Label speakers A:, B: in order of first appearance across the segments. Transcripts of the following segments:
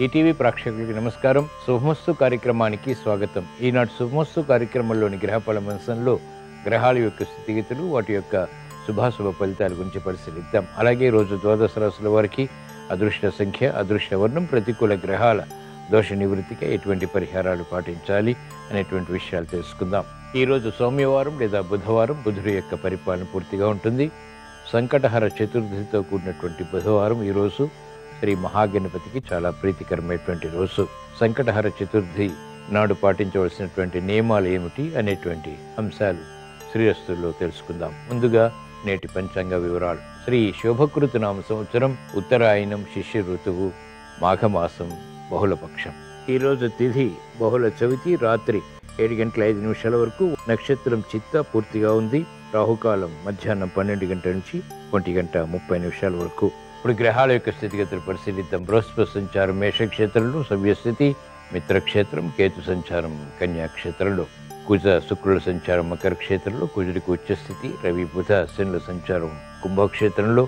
A: ETV ప్రేక్షకులకి నమస్కారం. శుభమస్తు కార్యక్రమానికి స్వాగతం. ఈనాటి శుభమస్తు కార్యక్రమంలోని గ్రహఫల అంశంలో గ్రహాల యొక్క స్థితిగతులు, వాటి యొక్క శుభాశుభ ఫలితాల గురించి పరిశీలిద్దాం. అలాగే రోజు ద్వాదశ రాశుల వారికి అదృష్ట సంఖ్య, అదృష్ట వర్ణం, ప్రతికూల గ్రహాల దోష నివృత్తికి ఎటువంటి పరిహారాలు పాటించాలి అనేటువంటి విషయాలు తెలుసుకుందాం. ఈరోజు సోమవారం లేదా బుధవారం, బుధుడి యొక్క పరిపాలన పూర్తిగా ఉంటుంది. సంకటహర చతుర్థితో కూడినటువంటి బుధవారం ఈరోజు శ్రీ మహాగణపతికి చాలా ప్రీతికరమైనటువంటి రోజు. సంకటహర చతుర్థి నాడు పాటించవలసినటువంటి నియమాలు ఏమిటి అనేటువంటి అంశాలు శ్రీరస్తుల్లో తెలుసుకుందాం. ముందుగా నేటి పంచాంగ వివరాలు. శ్రీ శోభకృత నామ సంవత్సరం, ఉత్తరాయణం, శిష్య ఋతువు, మాఘమాసం, బహుళపక్షం. ఈరోజు తిథి బహుళ చవితి, రాత్రి 7:05 వరకు. నక్షత్రం చిత్త పూర్తిగా ఉంది. రాహుకాలం మధ్యాహ్నం 12 గంటల నుంచి 1:30 వరకు. ఇప్పుడు గ్రహాల యొక్క స్థితిగతులు పరిశీలిద్దాం. బృహస్పతి సంచారం మేషక్షేత్రంలో, సవ్యస్థితి మిత్రక్షేత్రం, కేతు సంచారం కన్యాక్షేత్రంలో, కుజ శుక్రుల సంచారం మకర క్షేత్రంలో, కుజుడికి ఉచ్చస్థితి, రవి బుధ శనుల సంచారం కుంభక్షేత్రంలో,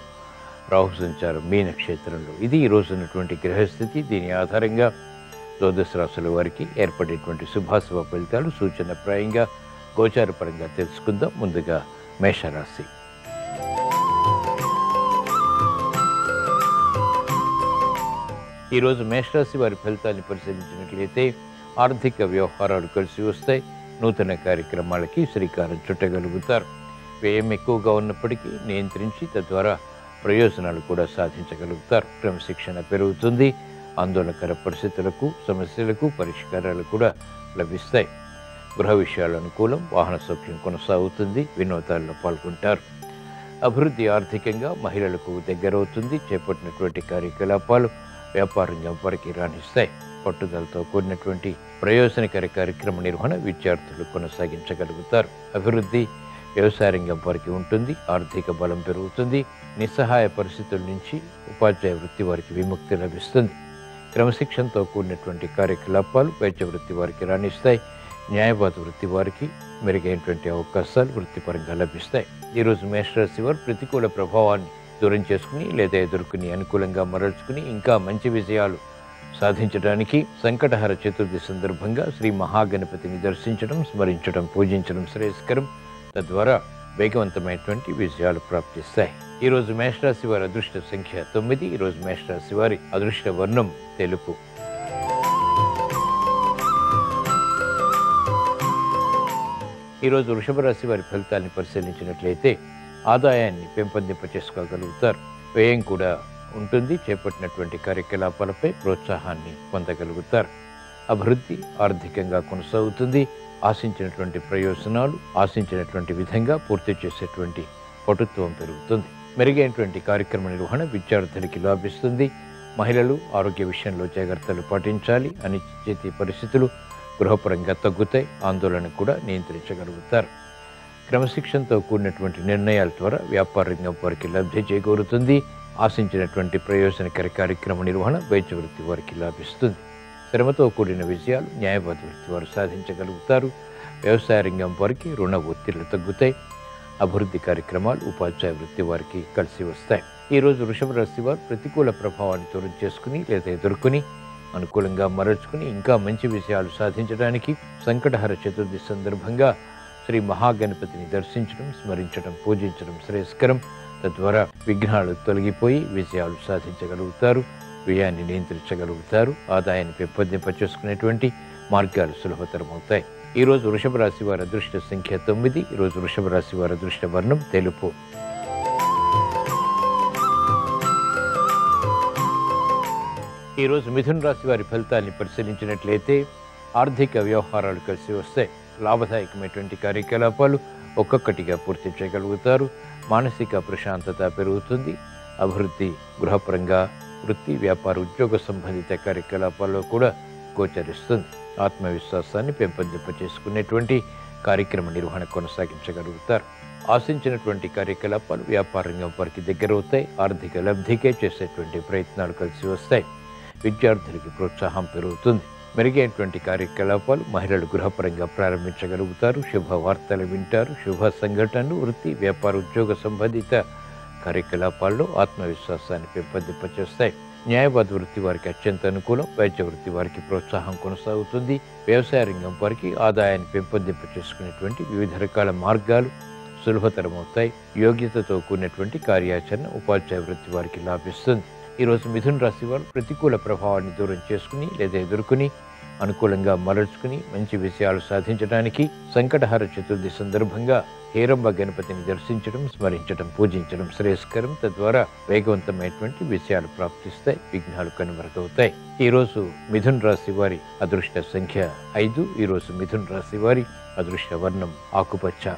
A: రాహు సంచారం మీనక్షేత్రంలో. ఇది ఈ రోజు ఉన్నటువంటి గ్రహస్థితి. దీని ఆధారంగా ద్వాదశ రాశుల వారికి ఏర్పడేటువంటి శుభాశుభ ఫలితాలు సూచనప్రాయంగా గోచారపరంగా తెలుసుకుందాం. ముందుగా మేషరాశి. ఈరోజు మేషరాశి వారి ఫలితాన్ని పరిశీలించినట్లయితే ఆర్థిక వ్యవహారాలు కలిసి వస్తాయి. నూతన కార్యక్రమాలకి శ్రీకారం చుట్టగలుగుతారు. వ్యయం ఎక్కువగా ఉన్నప్పటికీ నియంత్రించి తద్వారా ప్రయోజనాలు కూడా సాధించగలుగుతారు. క్రమశిక్షణ పెరుగుతుంది. ఆందోళనకర పరిస్థితులకు, సమస్యలకు పరిష్కారాలు కూడా లభిస్తాయి. గృహ విషయాల అనుకూలం, వాహన సౌఖ్యం కొనసాగుతుంది. వినోదాల్లో పాల్గొంటారు. అభివృద్ధి ఆర్థికంగా మహిళలకు దగ్గరవుతుంది. చేపట్టినటువంటి కార్యకలాపాలు వ్యాపారంగా వారికి రాణిస్తాయి. పట్టుదలతో కూడినటువంటి ప్రయోజనకర కార్యక్రమ నిర్వహణ విద్యార్థులు కొనసాగించగలుగుతారు. అభివృద్ధి వ్యవసాయ రంగం వారికి ఉంటుంది. ఆర్థిక బలం పెరుగుతుంది. నిస్సహాయ పరిస్థితుల నుంచి ఉపాధ్యాయ వృత్తి వారికి విముక్తి లభిస్తుంది. క్రమశిక్షణతో కూడినటువంటి కార్యకలాపాలు వైద్య వృత్తి వారికి రాణిస్తాయి. న్యాయవాద వృత్తి వారికి మెరుగైనటువంటి అవకాశాలు వృత్తిపరంగా లభిస్తాయి. ఈరోజు మేషరాశి వారు ప్రతికూల ప్రభావాన్ని దూరం చేసుకుని లేదా ఎదుర్కొని అనుకూలంగా మరల్చుకుని ఇంకా మంచి విజయాలు సాధించడానికి సంకటహర చతుర్థి సందర్భంగా శ్రీ మహాగణపతిని దర్శించడం, స్మరించడం, పూజించడం శ్రేయస్కరం. తద్వారా వేగవంతమైనటువంటి విజయాలు ప్రాప్తిస్తాయి. ఈరోజు మేషరాశి వారి అదృష్ట సంఖ్య 9. ఈరోజు మేషరాశి వారి అదృష్ట వర్ణం తెలుపు. ఈరోజు వృషభ రాశి వారి ఫలితాన్ని పరిశీలించినట్లయితే ఆదాయాన్ని పెంపొందింప చేసుకోగలుగుతారు. వ్యయం కూడా ఉంటుంది. చేపట్టినటువంటి కార్యకలాపాలపై ప్రోత్సాహాన్ని పొందగలుగుతారు. అభివృద్ధి ఆర్థికంగా కొనసాగుతుంది. ఆశించినటువంటి ప్రయోజనాలు ఆశించినటువంటి విధంగా పూర్తి చేసేటువంటి పటుత్వం పెరుగుతుంది. మెరుగైనటువంటి కార్యక్రమ నిర్వహణ విద్యార్థులకి లాభిస్తుంది. మహిళలు ఆరోగ్య విషయంలో జాగ్రత్తలు పాటించాలి. అనిశ్చిత పరిస్థితులు గృహపరంగా తగ్గుతాయి. ఆందోళన కూడా నియంత్రించగలుగుతారు. క్రమశిక్షణతో కూడినటువంటి నిర్ణయాల ద్వారా వ్యాపార రంగం వారికి లబ్ధి చేకూరుతుంది. ఆశించినటువంటి ప్రయోజనకర కార్యక్రమ నిర్వహణ వైద్య వృత్తి వారికి లాభిస్తుంది. శ్రమతో కూడిన విజయాలు న్యాయవాద వృత్తి వారు సాధించగలుగుతారు. వ్యవసాయ రంగం వారికి రుణ ఒత్తిళ్లు తగ్గుతాయి. అభివృద్ధి కార్యక్రమాలు ఉపాధ్యాయ వృత్తి వారికి కలిసి వస్తాయి. ఈరోజు వృషభ రాశి వారు ప్రతికూల ప్రభావాన్ని దూరం చేసుకుని లేదా ఎదుర్కొని అనుకూలంగా మరల్చుకుని ఇంకా మంచి విజయాలు సాధించడానికి సంకటహర చతుర్థి సందర్భంగా శ్రీ మహాగణపతిని దర్శించడం, స్మరించడం, పూజించడం శ్రేయస్కరం. తద్వారా విఘ్నాలు తొలగిపోయి విజయాలు సాధించగలుగుతారు. వ్యయాన్ని నియంత్రించగలుగుతారు. ఆదాయాన్ని పెంపొందింప చేసుకునేటువంటి మార్గాలు సులభతరం అవుతాయి. ఈరోజు వృషభ రాశి వారి అదృష్ట సంఖ్య 9. ఈరోజు వృషభ రాశి వారి అదృష్ట వర్ణం తెలుపు. ఈరోజు మిథున రాశి వారి ఫలితాన్ని పరిశీలించినట్లయితే ఆర్థిక వ్యవహారాలు కలిసి వస్తాయి. లాభదాయకమైనటువంటి కార్యకలాపాలు ఒక్కొక్కటిగా పూర్తి చేయగలుగుతారు. మానసిక ప్రశాంతత పెరుగుతుంది. అభివృద్ధి గృహపరంగా వృత్తి, వ్యాపార, ఉద్యోగ సంబంధిత కార్యకలాపాల్లో కూడా గోచరిస్తుంది. ఆత్మవిశ్వాసాన్ని పెంపొందింప చేసుకునేటువంటి కార్యక్రమ నిర్వహణ కొనసాగించగలుగుతారు. ఆశించినటువంటి కార్యకలాపాలు వ్యాపార రంగం వారికి దగ్గరవుతాయి. ఆర్థిక లబ్ధికే చేసేటువంటి ప్రయత్నాలు కలిసి వస్తాయి. విద్యార్థులకి ప్రోత్సాహం పెరుగుతుంది. మెరుగైనటువంటి కార్యకలాపాలు మహిళలు గృహపరంగా ప్రారంభించగలుగుతారు. శుభవార్తలు వింటారు. శుభ సంఘటనలు వృత్తి, వ్యాపార, ఉద్యోగ సంబంధిత కార్యకలాపాల్లో ఆత్మవిశ్వాసాన్ని పెంపొందింపచేస్తాయి. న్యాయవాద వృత్తి వారికి అత్యంత అనుకూలం. వైద్య వృత్తి వారికి ప్రోత్సాహం కొనసాగుతుంది. వ్యవసాయ రంగం వారికి ఆదాయాన్ని పెంపొందింప చేసుకునేటువంటి వివిధ రకాల మార్గాలు సులభతరమవుతాయి. యోగ్యతతో కూడినటువంటి కార్యాచరణ ఉపాధ్యాయ వృత్తి వారికి లాభిస్తుంది. ఈరోజు మిథున రాశి వారు ప్రతికూల ప్రభావాన్ని దూరం చేసుకుని లేదా ఎదుర్కొని అనుకూలంగా మరల్చుకుని మంచి విషయాలు సాధించడానికి సంకటహార చతుర్థి సందర్భంగా హేరంబ గణపతిని దర్శించడం, స్మరించడం, పూజించడం శ్రేయస్కరం. తద్వారా వేగవంతమైనటువంటి విషయాలు ప్రాప్తిస్తాయి, విఘ్నాలు కనుమరుగవుతాయి. ఈరోజు మిథున రాశి వారి అదృష్ట సంఖ్య 5. ఈరోజు మిథున రాశి వారి అదృష్ట వర్ణం ఆకుపచ్చ.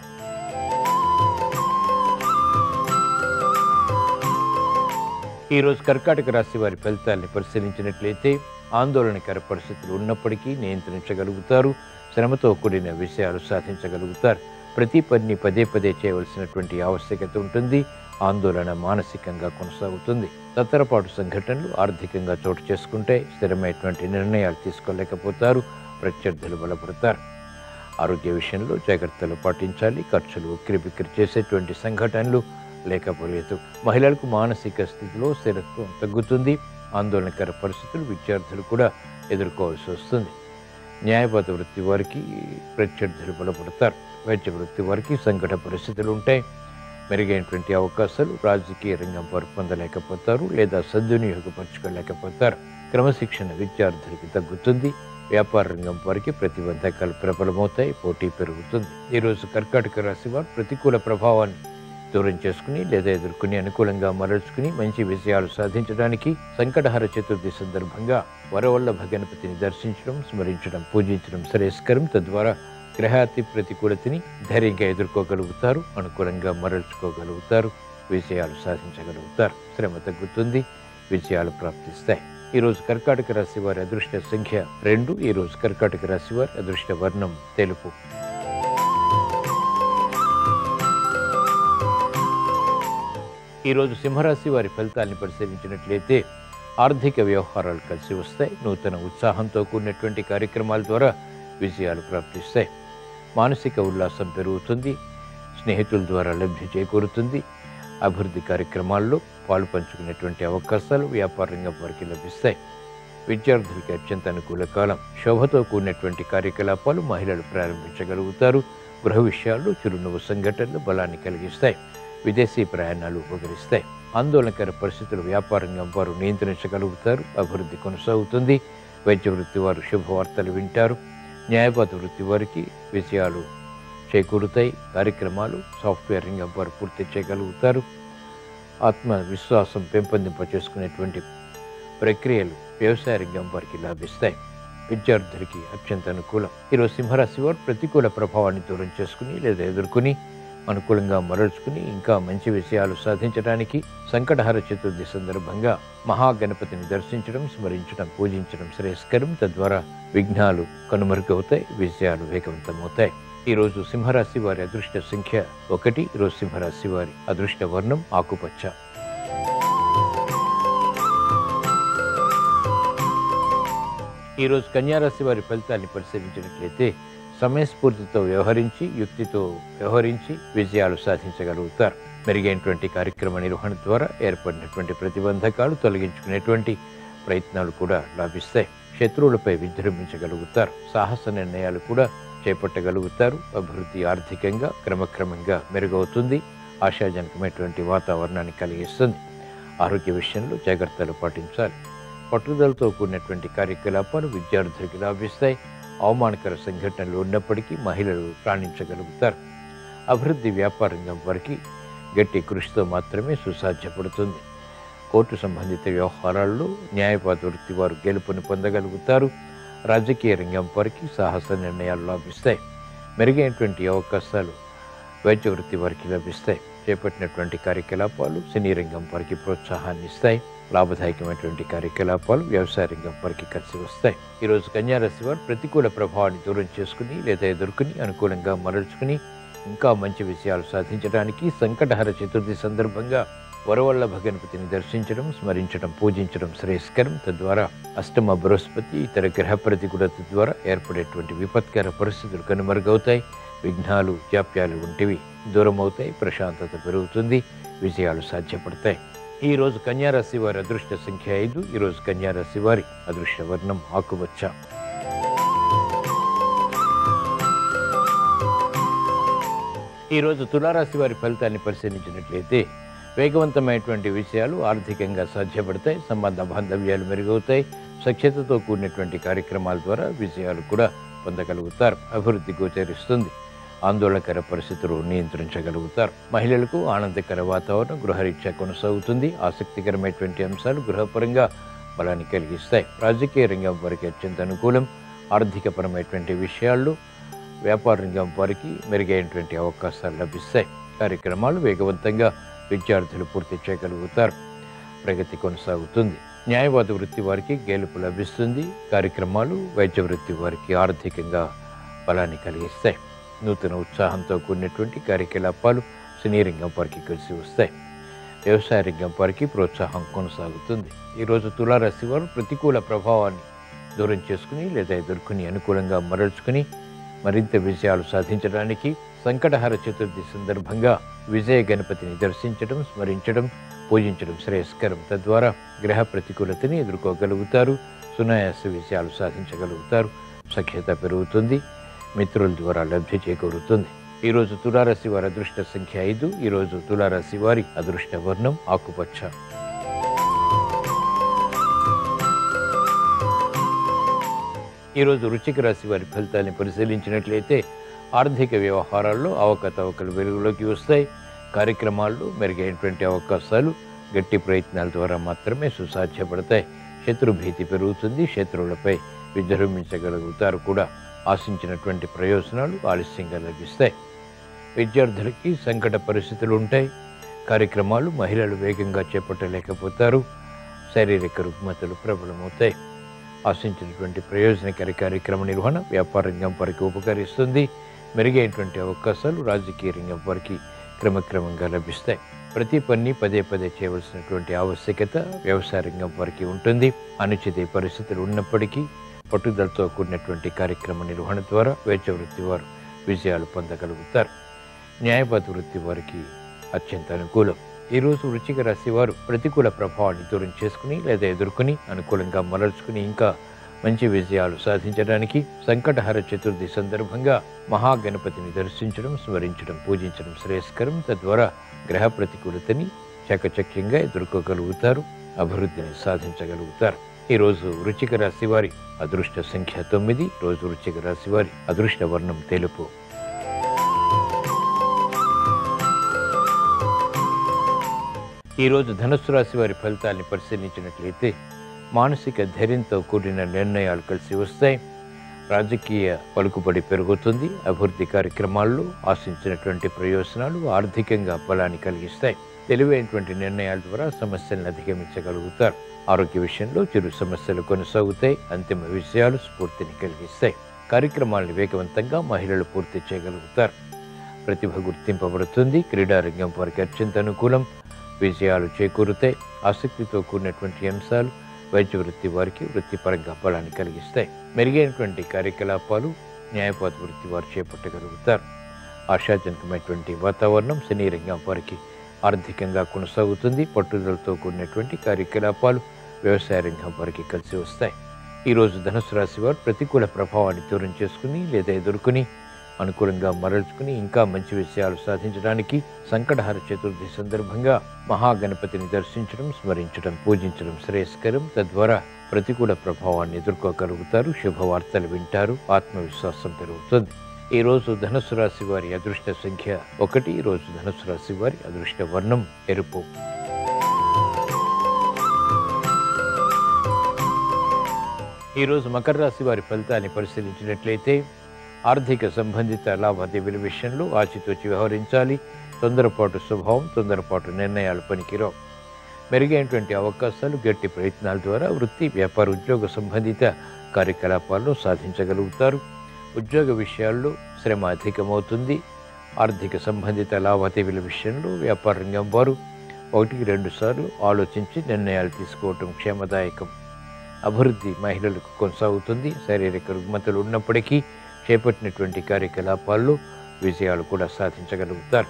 A: ఈరోజు కర్కాటక రాశి వారి ఫలితాన్ని పరిశీలించినట్లయితే ఆందోళనకర పరిస్థితులు ఉన్నప్పటికీ నియంత్రించగలుగుతారు. శ్రమతో కూడిన విషయాలు సాధించగలుగుతారు. ప్రతి పనిని పదే పదే చేయవలసినటువంటి ఆవశ్యకత ఉంటుంది. ఆందోళన మానసికంగా కొనసాగుతుంది. తత్తరపాటు సంఘటనలు ఆర్థికంగా చోటు చేసుకుంటే స్థిరమైనటువంటి నిర్ణయాలు తీసుకోలేకపోతారు. ప్రత్యర్థులు బలపడతారు. ఆరోగ్య విషయంలో జాగ్రత్తలు పాటించాలి. ఖర్చులు ఉక్కిరిబిక్కిరి చేసేటువంటి సంఘటనలు లేకపోలేదు. మహిళలకు మానసిక స్థితిలో స్థిరత్వం తగ్గుతుంది. ఆందోళనకర పరిస్థితులు విద్యార్థులు కూడా ఎదుర్కోవాల్సి వస్తుంది. న్యాయవాద వృత్తి వారికి ప్రత్యర్థులు బలపడతారు. వైద్య వృత్తి వారికి సంకట పరిస్థితులు ఉంటాయి. మెరుగైనటువంటి అవకాశాలు రాజకీయ రంగం వారు పొందలేకపోతారు లేదా సద్వినియోగపరచుకోలేకపోతారు. క్రమశిక్షణ విద్యార్థులకి తగ్గుతుంది. వ్యాపార రంగం వారికి ప్రతిబంధకాలు ప్రబలమవుతాయి. పోటీ పెరుగుతుంది. ఈరోజు కర్కాటక రాశి వారు ప్రతికూల ప్రభావాన్ని దూరం చేసుకుని లేదా ఎదుర్కొని అనుకూలంగా మరల్చుకుని మంచి విజయాలు సాధించడానికి సంకటహార చతుర్థి సందర్భంగా వరవల్లభ గణపతిని దర్శించడం, స్మరించడం, పూజించడం శ్రేయస్కరం. తద్వారా గ్రహాతి ప్రతికూలతని ధైర్యంగా ఎదుర్కోగలుగుతారు. అనుకూలంగా మరల్చుకోగలుగుతారు. విజయాలు సాధించగలుగుతారు. శ్రమ తగ్గుతుంది. విజయాలు ప్రాప్తిస్తాయి. ఈరోజు కర్కాటక రాశి వారి అదృష్ట సంఖ్య 2. ఈరోజు కర్కాటక రాశి వారి అదృష్ట వర్ణం తెలుపు. ఈరోజు సింహరాశి వారి ఫలితాలను పరిశీలించినట్లయితే ఆర్థిక వ్యవహారాలు కలిసి వస్తాయి. నూతన ఉత్సాహంతో కూడినటువంటి కార్యక్రమాల ద్వారా విజయాలు ప్రాప్తిస్తాయి. మానసిక ఉల్లాసం పెరుగుతుంది. స్నేహితుల ద్వారా లబ్ధి చేకూరుతుంది. అభివృద్ధి కార్యక్రమాల్లో పాలు పంచుకునేటువంటి అవకాశాలు వ్యాపార రంగం వారికి లభిస్తాయి. విద్యార్థులకి అత్యంత అనుకూల కాలం. శోభతో కూడినటువంటి కార్యకలాపాలు మహిళలు ప్రారంభించగలుగుతారు. గృహ విషయాల్లో చిరునవ్వు సంఘటనలు బలాన్ని కలిగిస్తాయి. విదేశీ ప్రయాణాలు ఉపకరిస్తాయి. ఆందోళనకర పరిస్థితులు వ్యాపార రంగం వారు నియంత్రించగలుగుతారు. అభివృద్ధి కొనసాగుతుంది. వైద్య వృత్తి వారు శుభవార్తలు వింటారు. న్యాయవాద వృత్తి వారికి విజయాలు చేకూరుతాయి. కార్యక్రమాలు సాఫ్ట్వేర్ రంగం వారు పూర్తి చేయగలుగుతారు. ఆత్మవిశ్వాసం పెంపొందింప చేసుకునేటువంటి ప్రక్రియలు వ్యవసాయ రంగం వారికి లాభిస్తాయి. విద్యార్థులకి అత్యంత అనుకూలం. ఈరోజు సింహరాశి వారు ప్రతికూల ప్రభావాన్ని దూరం చేసుకుని లేదా ఎదుర్కొని అనుకూలంగా మరల్చుకుని ఇంకా మంచి విషయాలు సాధించడానికి సంకటహార చతుర్థి సందర్భంగా మహాగణపతిని దర్శించడం, స్మరించడం, పూజించడం శ్రేయస్కరం. తద్వారా విఘ్నాలు కనుమరుగవుతాయి. విజయాలు వేగవంతమవుతాయి. ఈరోజు సింహరాశి వారి అదృష్ట సంఖ్య 1. ఈరోజు సింహరాశి వారి అదృష్ట వర్ణం ఆకుపచ్చ. ఈరోజు కన్యారాశి వారి ఫలితాన్ని పరిశీలించినట్లయితే సమయస్ఫూర్తితో వ్యవహరించి, యుక్తితో వ్యవహరించి విజయాలు సాధించగలుగుతారు. మెరుగైనటువంటి కార్యక్రమ నిర్వహణ ద్వారా ఏర్పడినటువంటి ప్రతిబంధకాలు తొలగించుకునేటువంటి ప్రయత్నాలు కూడా లాభిస్తాయి. శత్రువులపై విజృంభించగలుగుతారు. సాహస నిర్ణయాలు కూడా చేపట్టగలుగుతారు. అభివృద్ధి ఆర్థికంగా క్రమక్రమంగా మెరుగవుతుంది. ఆశాజనకమైనటువంటి వాతావరణాన్ని కలిగిస్తుంది. ఆరోగ్య విషయంలో జాగ్రత్తలు పాటించాలి. పట్టుదలతో కూడినటువంటి కార్యకలాపాలు విద్యార్థులకు లాభిస్తాయి. అవమానకర సంఘటనలు ఉన్నప్పటికీ మహిళలు రాణించగలుగుతారు. అభివృద్ధి వ్యాపార రంగం వారికి గట్టి కృషితో మాత్రమే సుసాధ్యపడుతుంది. కోర్టు సంబంధిత వ్యవహారాల్లో న్యాయవాద వృత్తి వారు గెలుపును పొందగలుగుతారు. రాజకీయ రంగం వారికి సాహస నిర్ణయాలు లాభిస్తాయి. మెరుగైనటువంటి అవకాశాలు వైద్య వృత్తి వారికి లభిస్తాయి. చేపట్టినటువంటి కార్యకలాపాలు సినీ రంగం వారికి ప్రోత్సాహాన్ని ఇస్తాయి. లాభదాయకమైనటువంటి కార్యకలాపాలు వ్యవసాయ రంగం వారికి కలిసి వస్తాయి. ఈరోజు కన్యారాశి వారు ప్రతికూల ప్రభావాన్ని దూరం చేసుకుని లేదా ఎదుర్కొని అనుకూలంగా మరల్చుకుని ఇంకా మంచి విషయాలు సాధించడానికి సంకటహర చతుర్థి సందర్భంగా వరవల్లభ గణపతిని దర్శించడం, స్మరించడం, పూజించడం శ్రేయస్కరం. తద్వారా అష్టమ బృహస్పతి ఇతర గ్రహ ప్రతికూలత ద్వారా ఏర్పడేటువంటి విపత్కర పరిస్థితులు కనుమరుగవుతాయి. విఘ్నాలు, జాప్యాలు వంటివి దూరం అవుతాయి. ప్రశాంతత పెరుగుతుంది. విజయాలు సాధ్యపడతాయి. ఈరోజు కన్యారాశి వారి అదృష్ట సంఖ్య 5. ఈరోజు కన్యారాశి వారి అదృష్ట వర్ణం ఆకుపచ్చ. ఈరోజు తులారాశి వారి ఫలితాన్ని పరిశీలించినట్లయితే వేగవంతమైనటువంటి విషయాలు ఆర్థికంగా సాధ్యపడతాయి. సంబంధ బాంధవ్యాలు మెరుగవుతాయి. సఖ్యతతో కూడినటువంటి కార్యక్రమాల ద్వారా విజయాలు కూడా పొందగలుగుతారు. అభివృద్ధి గోచరిస్తుంది. ఆందోళనకర పరిస్థితులు నియంత్రించగలుగుతారు. మహిళలకు ఆనందకర వాతావరణం గృహరీత్యా కొనసాగుతుంది. ఆసక్తికరమైనటువంటి అంశాలు గృహపరంగా బలాన్ని కలిగిస్తాయి. రాజకీయ రంగం వారికి అత్యంత అనుకూలం. ఆర్థికపరమైనటువంటి విషయాల్లో వ్యాపార రంగం వారికి మెరుగైనటువంటి అవకాశాలు లభిస్తాయి. కార్యక్రమాలు వేగవంతంగా విద్యార్థులు పూర్తి చేయగలుగుతారు. ప్రగతి కొనసాగుతుంది. న్యాయవాద వృత్తి వారికి గెలుపు లభిస్తుంది. కార్యక్రమాలు వైద్య వృత్తి వారికి ఆర్థికంగా బలాన్ని కలిగిస్తాయి. నూతన ఉత్సాహంతో కూడినటువంటి కార్యకలాపాలు సినీ రంగం వారికి కలిసి వస్తాయి. వ్యవసాయ రంగం వారికి ప్రోత్సాహం కొనసాగుతుంది. ఈరోజు తులారాశి వారు ప్రతికూల ప్రభావాన్ని దూరం చేసుకుని లేదా ఎదుర్కొని అనుకూలంగా మరల్చుకుని మరింత విజయాలు సాధించడానికి సంకటహర చతుర్థి సందర్భంగా విజయ గణపతిని దర్శించడం, స్మరించడం, పూజించడం శ్రేయస్కరం. తద్వారా గ్రహ ప్రతికూలతని ఎదుర్కోగలుగుతారు. సునాయాస విజయాలు సాధించగలుగుతారు. సఖ్యత పెరుగుతుంది. మిత్రుల ద్వారా లబ్ధి చేకూరుతుంది. ఈరోజు తులారాశి వారి అదృష్ట సంఖ్య 5. ఈరోజు తులారాశి వారి అదృష్ట వర్ణం ఆకుపచ్చ. ఈరోజు వృశ్చిక రాశి వారి ఫలితాన్ని పరిశీలించినట్లయితే ఆర్థిక వ్యవహారాల్లో అవకతవకలు వెలుగులోకి వస్తాయి. కార్యక్రమాల్లో మెరుగైనటువంటి అవకాశాలు గట్టి ప్రయత్నాల ద్వారా మాత్రమే సుసాధ్యపడతాయి. శత్రుభీతి పెరుగుతుంది. శత్రువులపై విజృంభించగలుగుతారు కూడా. ఆశించినటువంటి ప్రయోజనాలు ఆలస్యంగా లభిస్తాయి. విద్యార్థులకి సంకట పరిస్థితులు ఉంటాయి. కార్యక్రమాలు మహిళలు వేగంగా చేపట్టలేకపోతారు. శారీరక రుగ్మతలు ప్రబలమవుతాయి. ఆశించినటువంటి ప్రయోజనకర కార్యక్రమ నిర్వహణ వ్యాపార రంగం వారికి ఉపకరిస్తుంది. మెరుగైనటువంటి అవకాశాలు రాజకీయ రంగం వారికి క్రమక్రమంగా లభిస్తాయి. ప్రతి పని పదే పదే చేయవలసినటువంటి ఆవశ్యకత వ్యవసాయ రంగం వారికి ఉంటుంది. అనుచిత పరిస్థితులు ఉన్నప్పటికీ పట్టుదలతో కూడినటువంటి కార్యక్రమ నిర్వహణ ద్వారా వైద్య వృత్తి వారు విజయాలు పొందగలుగుతారు. న్యాయవాద వృత్తి వారికి అత్యంత అనుకూలం. ఈరోజు వృశ్చిక రాశి వారు ప్రతికూల ప్రభావాన్ని దూరం చేసుకుని లేదా ఎదుర్కొని అనుకూలంగా మరల్చుకుని ఇంకా మంచి విజయాలు సాధించడానికి సంకటహర చతుర్థి సందర్భంగా మహాగణపతిని దర్శించడం, స్మరించడం, పూజించడం శ్రేయస్కరం. తద్వారా గ్రహ ప్రతికూలతని చకచక్యంగా ఎదుర్కోగలుగుతారు. అభివృద్ధిని సాధించగలుగుతారు. ఈరోజు వృశ్చిక రాశి వారి అదృష్ట సంఖ్య 9. రోజు వృశ్చిక రాశి వారి అదృష్ట వర్ణం తెలుపు. ఈరోజు ధనుస్సు రాశి వారి ఫలితాన్ని పరిశీలించినట్లయితే మానసిక ధైర్యంతో కూడిన నిర్ణయాలు కలిసి వస్తాయి. రాజకీయ పలుకుబడి పెరుగుతుంది. అభివృద్ధి కార్యక్రమాల్లో ఆశించినటువంటి ప్రయోజనాలు ఆర్థికంగా బలాన్ని కలిగిస్తాయి. తెలివైనటువంటి నిర్ణయాల ద్వారా సమస్యలను అధిగమించగలుగుతారు. ఆరోగ్య విషయంలో చిరు సమస్యలు కొనసాగుతాయి. అంతిమ విజయాలు స్ఫూర్తిని కలిగిస్తాయి. కార్యక్రమాలను వేగవంతంగా మహిళలు పూర్తి చేయగలుగుతారు. ప్రతిభ గుర్తింపబడుతుంది. క్రీడారంగం వారికి అత్యంత అనుకూలం. విజయాలు చేకూరుతాయి. ఆసక్తితో కూడినటువంటి అంశాలు వైద్య వృత్తి వారికి వృత్తిపరంగా బలాన్ని కలిగిస్తాయి. మెరుగైనటువంటి కార్యకలాపాలు న్యాయవాద వృత్తి వారు చేపట్టగలుగుతారు. ఆశాజనకమైనటువంటి వాతావరణం సినీ రంగం వారికి ఆర్థికంగా కొనసాగుతుంది. పట్టుదలతో కూడినటువంటి కార్యకలాపాలు వ్యవసాయ రంగం వారికి కలిసి వస్తాయి. ఈరోజు ధనుసు రాశి వారు ప్రతికూల ప్రభావాన్ని దూరం చేసుకుని లేదా ఎదుర్కొని అనుకూలంగా మరల్చుకుని ఇంకా మంచి విషయాలు సాధించడానికి సంకటహర చతుర్థి సందర్భంగా మహాగణపతిని దర్శించడం, స్మరించడం, పూజించడం శ్రేయస్కరం. తద్వారా ప్రతికూల ప్రభావాన్ని ఎదుర్కోగలుగుతారు. శుభవార్తలు వింటారు. ఆత్మవిశ్వాసం పెరుగుతుంది. ఈరోజు ధనుసు రాశి వారి అదృష్ట సంఖ్య 1. ఈరోజు ధనుసు రాశి వారి అదృష్ట వర్ణం ఎరుపు. ఈరోజు మకర రాశి వారి ఫలితాన్ని పరిశీలించినట్లయితే ఆర్థిక సంబంధిత లావాదేవీల విషయంలో ఆచితూచి వ్యవహరించాలి. తొందరపాటు స్వభావం, తొందరపాటు నిర్ణయాలు పనికిరావు. మెరుగైనటువంటి అవకాశాలు గట్టి ప్రయత్నాల ద్వారా వృత్తి, వ్యాపార, ఉద్యోగ సంబంధిత కార్యకలాపాల్లో సాధించగలుగుతారు. ఉద్యోగ విషయాల్లో శ్రమ అధికమవుతుంది. ఆర్థిక సంబంధిత లావాదేవీల విషయంలో వ్యాపార రంగం వారు 1-2 సార్లు ఆలోచించి నిర్ణయాలు తీసుకోవటం క్షేమదాయకం. అభివృద్ధి మహిళలకు కొనసాగుతుంది. శారీరక రుగ్మతలు ఉన్నప్పటికీ చేపట్టినటువంటి కార్యకలాపాల్లో విజయాలు కూడా సాధించగలుగుతారు.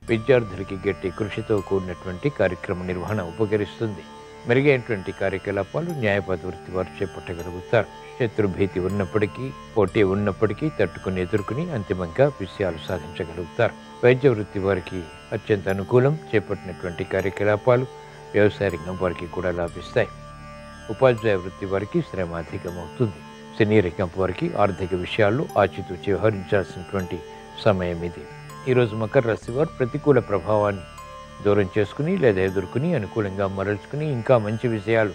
A: విద్యార్థులకి గట్టి కృషితో కూడినటువంటి కార్యక్రమ నిర్వహణ ఉపకరిస్తుంది. మెరుగైనటువంటి కార్యకలాపాలు న్యాయవాద వృత్తి వారు చేపట్టగలుగుతారు. శత్రుభీతి ఉన్నప్పటికీ, పోటీ ఉన్నప్పటికీ తట్టుకుని ఎదుర్కొని అంతిమంగా విజయాలు సాధించగలుగుతారు. వైద్య వృత్తి వారికి అత్యంత అనుకూలం. చేపట్టినటువంటి కార్యకలాపాలు వ్యవసాయ రంగం వారికి కూడా లాభిస్తాయి. ఉపాధ్యాయ వృత్తి వారికి శ్రమ అధికమవుతుంది. సినీ రంగం వారికి ఆర్థిక విషయాల్లో ఆచితూచి వ్యవహరించాల్సినటువంటి సమయం ఇది. ఈరోజు మకర రాశి వారు ప్రతికూల ప్రభావాన్ని దూరం చేసుకుని లేదా ఎదుర్కొని అనుకూలంగా మరల్చుకుని ఇంకా మంచి విజయాలు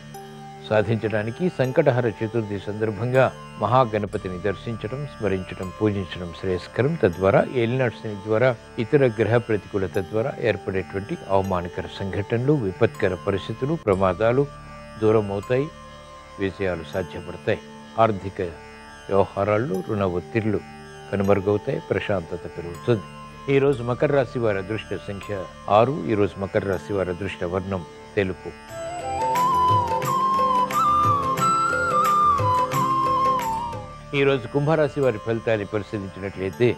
A: సాధించడానికి సంకటహర చతుర్థి సందర్భంగా మహాగణపతిని దర్శించడం, స్మరించడం, పూజించడం శ్రేయస్కరం. తద్వారా ఏలినాటి శని ద్వారా ఇతర గ్రహ ప్రతికూలత ద్వారా ఏర్పడేటువంటి అవమానకర సంఘటనలు, విపత్కర పరిస్థితులు, ప్రమాదాలు దూరం అవుతాయి. విజయాలు సాధ్యపడతాయి. ఆర్థిక వ్యవహారాల్లో రుణ ఒత్తిళ్లు కనుమరుగవుతాయి. ప్రశాంతత పెరుగుతుంది. ఈరోజు మకర రాశి వారి అదృష్ట సంఖ్య 6. ఈరోజు మకర రాశి వారి అదృష్ట వర్ణం తెలుపు. ఈరోజు కుంభరాశి వారి ఫలితాన్ని పరిశీలించినట్లయితే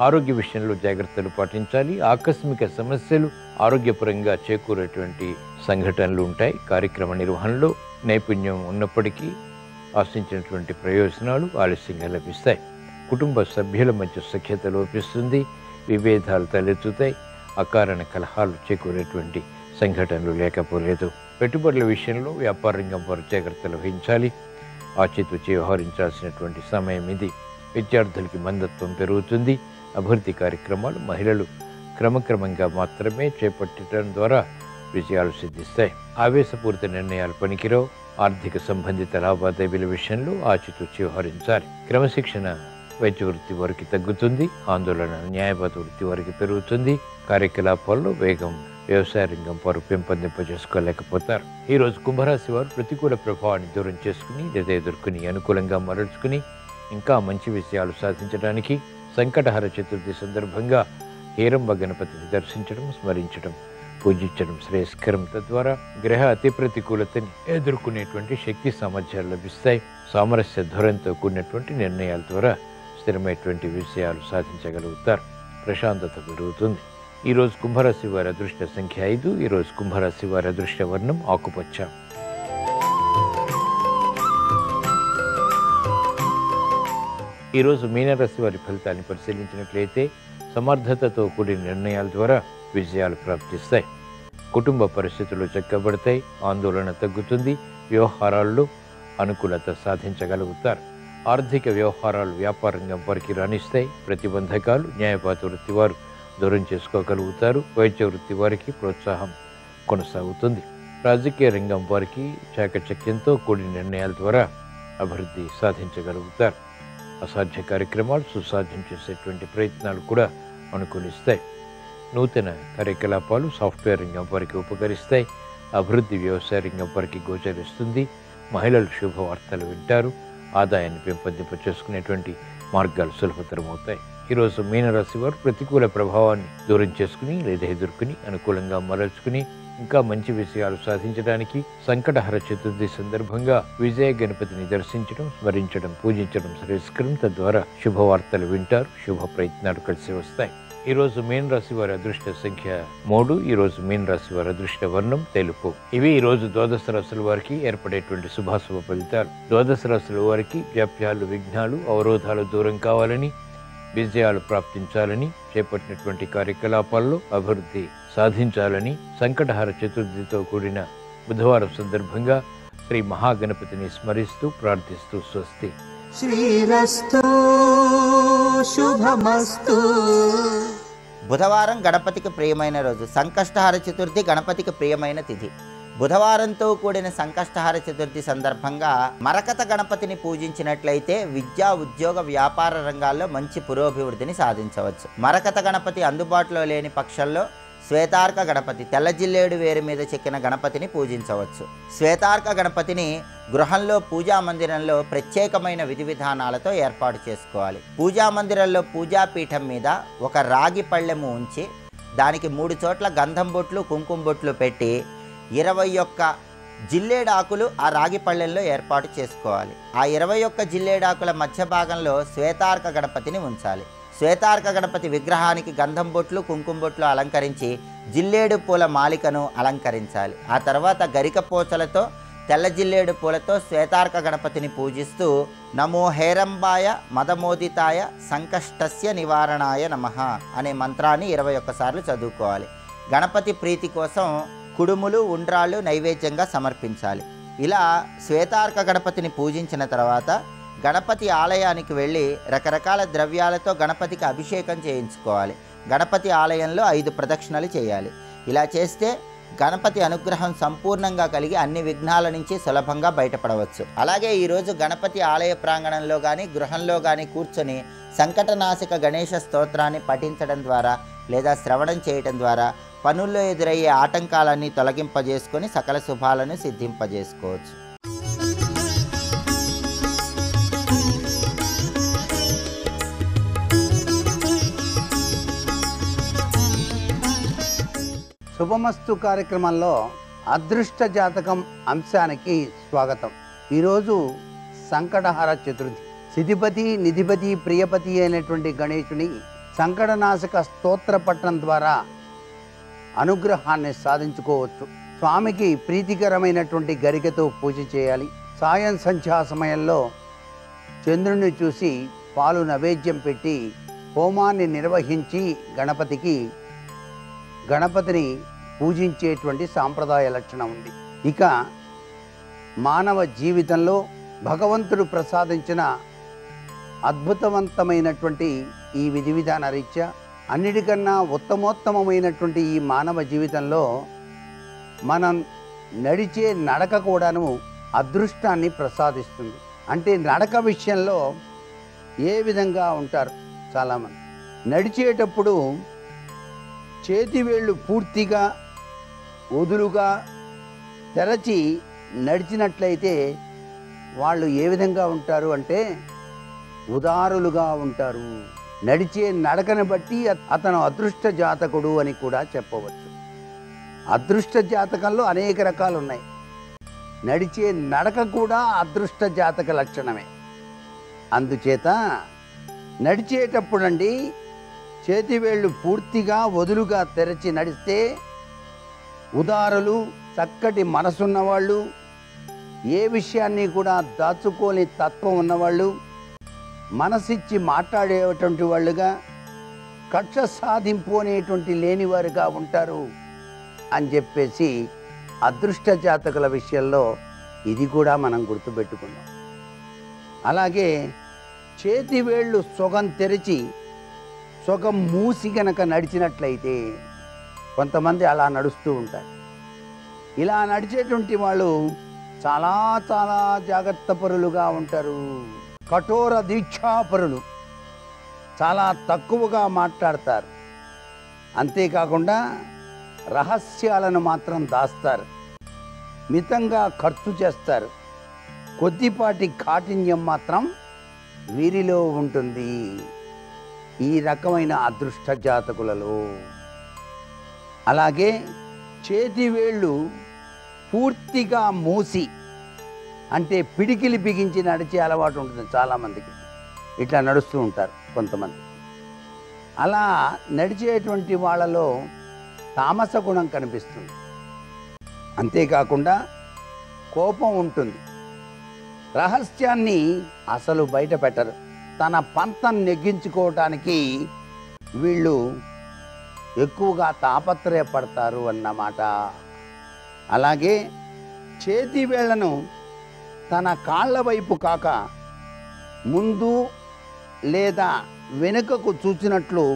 A: ఆరోగ్య విషయంలో జాగ్రత్తలు పాటించాలి. ఆకస్మిక సమస్యలు, ఆరోగ్యపరంగా చేకూరేటువంటి సంఘటనలు ఉంటాయి. కార్యక్రమ నిర్వహణలో నైపుణ్యం ఉన్నప్పటికీ ఆశించినటువంటి ప్రయోజనాలు ఆలస్యంగా లభిస్తాయి. కుటుంబ సభ్యుల మధ్య సఖ్యత లోపిస్తుంది. విభేదాలు తలెత్తుతాయి. అకారణ కలహాలు చేకూరేటువంటి సంఘటనలు లేకపోలేదు. పెట్టుబడుల విషయంలో వ్యాపార రంగం వారు జాగ్రత్తలు వహించాలి. ఆచితూచి వ్యవహరించాల్సినటువంటి సమయం ఇది. విద్యార్థులకి మందత్వం పెరుగుతుంది. అభివృద్ధి కార్యక్రమాలు మహిళలు క్రమక్రమంగా మాత్రమే చేపట్టడం ద్వారా విజయాలు సిద్ధిస్తాయి. ఆవేశపూరిత నిర్ణయాలు పనికిరావు. ఆర్థిక సంబంధిత లావాదేవీల విషయంలో ఆచితూచి వ్యవహరించాలి. క్రమశిక్షణ వైద్య వృత్తి వారికి తగ్గుతుంది. ఆందోళన న్యాయవాద వృత్తి వారికి పెరుగుతుంది. కార్యకలాపాల్లో వేగం వ్యవసాయ రంగం వారు పెంపొందింపజేసుకోలేకపోతారు. ఈరోజు కుంభరాశి వారు ప్రతికూల ప్రభావాన్ని దూరం చేసుకుని లేదా ఎదుర్కొని అనుకూలంగా మరల్చుకుని ఇంకా మంచి విజయాలు సాధించడానికి సంకటహర చతుర్థి సందర్భంగా హేరంబ గణపతిని దర్శించడం, స్మరించడం, పూజించడం శ్రేయస్కరం. తద్వారా గ్రహ అతి ప్రతికూలతని ఎదుర్కొనేటువంటి శక్తి సామర్థ్యాలు లభిస్తాయి. సామరస్య ధోరణితో కూడినటువంటి నిర్ణయాల ద్వారా స్థిరమైనటువంటి విజయాలు సాధించగలుగుతారు. ప్రశాంతత పెరుగుతుంది. ఈరోజు కుంభరాశి వారి అదృష్ట సంఖ్య 5. ఈరోజు కుంభరాశి వారి అదృష్ట వర్ణం ఆకుపచ్చ. ఈరోజు మీనరాశి వారి ఫలితాన్ని పరిశీలించినట్లయితే సమర్థతతో కూడిన నిర్ణయాల ద్వారా విజయాలు ప్రాప్తిస్తాయి. కుటుంబ పరిస్థితులు చక్కబడతాయి. ఆందోళన తగ్గుతుంది. వ్యవహారాల్లో అనుకూలత సాధించగలుగుతారు. ఆర్థిక వ్యవహారాలు వ్యాపార రంగం వారికి రాణిస్తాయి. ప్రతిబంధకాలు న్యాయవాద వృత్తి వారు దూరం చేసుకోగలుగుతారు. వైద్య వృత్తి వారికి ప్రోత్సాహం కొనసాగుతుంది. రాజకీయ రంగం వారికి చాకచక్యంతో కూడిన నిర్ణయాల ద్వారా అభివృద్ధి సాధించగలుగుతారు. అసాధ్య కార్యక్రమాలు సుసాధ్యం చేసేటువంటి ప్రయత్నాలు కూడా అనుకూలిస్తాయి. నూతన కార్యకలాపాలు సాఫ్ట్వేర్ రంగం వారికి ఉపకరిస్తాయి. అభివృద్ధి వ్యవసాయ రంగం వారికి గోచరిస్తుంది. మహిళలు శుభవార్తలు వింటారు. ఆదాయాన్ని పెంపొందింపచేసుకునేటువంటి మార్గాలు సులభతరం అవుతాయి. ఈరోజు మీనరాశి వారు ప్రతికూల ప్రభావాన్ని దూరం చేసుకుని లేదా ఎదుర్కొని అనుకూలంగా మరల్చుకుని ఇంకా మంచి విజయాలు సాధించడానికి సంకటహర చతుర్థి సందర్భంగా విజయ గణపతిని దర్శించడం, స్మరించడం, పూజించడం శ్రేయస్కరం. తద్వారా శుభవార్తలు వింటారు. శుభ ప్రయత్నాలు కలిసి వస్తాయి. ఈరోజు మీన రాశి వారి అదృష్ట సంఖ్య 3. ఈరోజు మీన రాశి వారి అదృష్ట వర్ణం తెలుపు. ఇవి ఈరోజు ద్వాదశ రాశుల వారికి ఏర్పడేటువంటి శుభాశుభ ఫలితాలు. ద్వాదశ రాశుల వారికి జాప్యాలు, విఘ్నాలు, అవరోధాలు దూరం కావాలని, విజయాలు ప్రాప్తించాలని, చేపట్టినటువంటి కార్యకలాపాల్లో అభివృద్ధి సాధించాలని సంకటహర చతుర్థితో కూడిన బుధవారం సందర్భంగా శ్రీ మహాగణపతిని స్మరిస్తూ ప్రార్థిస్తూ స్వస్తి.
B: శ్రీరస్తు శుభమస్తు.
C: బుధవారం గణపతికి ప్రియమైన రోజు. సంకష్టహర చతుర్థి గణపతికి ప్రియమైన తిథి. బుధవారంతో కూడిన సంకష్టహర చతుర్థి సందర్భంగా మరకత గణపతిని పూజించినట్లయితే విద్యా, ఉద్యోగ, వ్యాపార రంగాల్లో మంచి పురోభివృద్ధిని సాధించవచ్చు. మరకత గణపతి అందుబాటులో లేని పక్షంలో శ్వేతార్క గణపతి, తెల్ల జిల్లేడు వేరు మీద చెక్కిన గణపతిని పూజించవచ్చు. శ్వేతార్క గణపతిని గృహంలో పూజా మందిరంలో ప్రత్యేకమైన విధి విధానాలతో ఏర్పాటు చేసుకోవాలి. పూజా మందిరంలో పూజాపీఠం మీద ఒక రాగి పళ్ళెము ఉంచి దానికి 3 చోట్ల గంధం బొట్లు, కుంకుమ బొట్లు పెట్టి 21 జిల్లేడాకులు ఆ రాగి పళ్ళెంలో ఏర్పాటు చేసుకోవాలి. ఆ 21 జిల్లేడాకుల మధ్య భాగంలో శ్వేతార్క గణపతిని ఉంచాలి. శ్వేతార్క గణపతి విగ్రహానికి గంధం బొట్లు కుంకుమ బొట్లు అలంకరించి జిల్లేడు పూల మాలికను అలంకరించాలి. ఆ తర్వాత గరిక పోచలతో తెల్ల జిల్లేడు పూలతో శ్వేతార్క గణపతిని పూజిస్తూ నమో హేరంబాయ మదమోదితాయ సంకష్టస్య నివారణాయ నమః అనే మంత్రాన్ని 21 సార్లు చదువుకోవాలి. గణపతి ప్రీతి కోసం కుడుములు ఉండ్రాళ్ళు నైవేద్యంగా సమర్పించాలి. ఇలా శ్వేతార్క గణపతిని పూజించిన తర్వాత గణపతి ఆలయానికి వెళ్ళి రకరకాల ద్రవ్యాలతో గణపతికి అభిషేకం చేయించుకోవాలి. గణపతి ఆలయంలో 5 ప్రదక్షిణలు చేయాలి. ఇలా చేస్తే గణపతి అనుగ్రహం సంపూర్ణంగా కలిగి అన్ని విఘ్నాల నుంచి సులభంగా బయటపడవచ్చు. అలాగే ఈరోజు గణపతి ఆలయ ప్రాంగణంలో కానీ గృహంలో కానీ కూర్చొని సంకటనాశక గణేష స్తోత్రాన్ని పఠించడం ద్వారా లేదా శ్రవణం చేయటం ద్వారా పనుల్లో ఎదురయ్యే ఆటంకాలన్నీ తొలగింపజేసుకొని సకల శుభాలను సిద్ధింపజేసుకోవచ్చు.
B: శుభమస్తు కార్యక్రమంలో అదృష్ట జాతకం అంశానికి స్వాగతం. ఈరోజు సంకటహార చతుర్థి. సిద్ధిపతి నిధిపతి ప్రియపతి అయినటువంటి గణేశుని సంకటనాశక స్తోత్ర పఠనం ద్వారా అనుగ్రహాన్ని సాధించుకోవచ్చు. స్వామికి ప్రీతికరమైనటువంటి గరికతో పూజ చేయాలి. సాయం సంధ్యా సమయంలో చంద్రుని చూసి పాలు నైవేద్యం పెట్టి హోమాన్ని నిర్వహించి గణపతిని పూజించేటువంటి సాంప్రదాయ లక్షణం ఉంది. ఇక మానవ జీవితంలో భగవంతుడు ప్రసాదించిన అద్భుతవంతమైనటువంటి ఈ విధి విధాన రీత్యా అన్నిటికన్నా ఉత్తమోత్తమైనటువంటి ఈ మానవ జీవితంలో మనం నడిచే నడక కూడాను అదృష్టాన్ని ప్రసాదిస్తుంది. అంటే నడక విషయంలో ఏ విధంగా ఉంటారు చాలామంది నడిచేటప్పుడు చేతివేళ్ళు పూర్తిగా వదులుగా తెరచి నడిచినట్లయితే వాళ్ళు ఏ విధంగా ఉంటారు అంటే ఉదారులుగా ఉంటారు. నడిచే నడకను బట్టి అతను అదృష్ట జాతకుడు అని కూడా చెప్పవచ్చు. అదృష్ట జాతకంలో అనేక రకాలు ఉన్నాయి. నడిచే నడక కూడా అదృష్ట జాతక లక్షణమే. అందుచేత నడిచేటప్పుడండి చేతివేళ్ళు పూర్తిగా వదులుగా తెరచి నడిస్తే ఉదారులు, చక్కటి మనసున్నవాళ్ళు, ఏ విషయాన్ని కూడా దాచుకోని తత్వం ఉన్నవాళ్ళు, మనసిచ్చి మాట్లాడేటువంటి వాళ్ళుగా, కక్ష సాధింపు అనేటువంటి లేనివారుగా ఉంటారు అని చెప్పేసి అదృష్ట జాతకుల విషయంలో ఇది కూడా మనం గుర్తుపెట్టుకున్నాం. అలాగే చేతివేళ్ళు సొగం తెరిచి సొగం మూసి గనక నడిచినట్లయితే కొంతమంది అలా నడుస్తూ ఉంటారు. ఇలా నడిచేటువంటి వాళ్ళు చాలా చాలా జాగ్రత్త పరులుగా ఉంటారు. కఠోర దీక్షాపరులు, చాలా తక్కువగా మాట్లాడతారు. అంతేకాకుండా రహస్యాలను మాత్రం దాస్తారు. మితంగా ఖర్చు చేస్తారు. కొద్దిపాటి కాఠిన్యం మాత్రం వీరిలో ఉంటుంది. ఈ రకమైన అదృష్ట జాతకులలో అలాగే చేతివేళ్ళు పూర్తిగా మూసి అంటే పిడికిలి బిగించి నడిచే అలవాటు ఉంటుంది చాలామందికి. ఇట్లా నడుస్తూ ఉంటారు కొంతమంది. అలా నడిచేటువంటి వాళ్ళలో తామస గుణం కనిపిస్తుంది. అంతేకాకుండా కోపం ఉంటుంది. రహస్యాన్ని అసలు బయట పెట్టరు. తన పంతం నెగ్గించుకోవటానికి వీళ్ళు ఎక్కువగా తాపత్రయపడతారు అన్నమాట. అలాగే చేతి వేళ్లను తన కాళ్ళ వైపు కాక ముందు లేదా వెనుకకు చూసినట్లు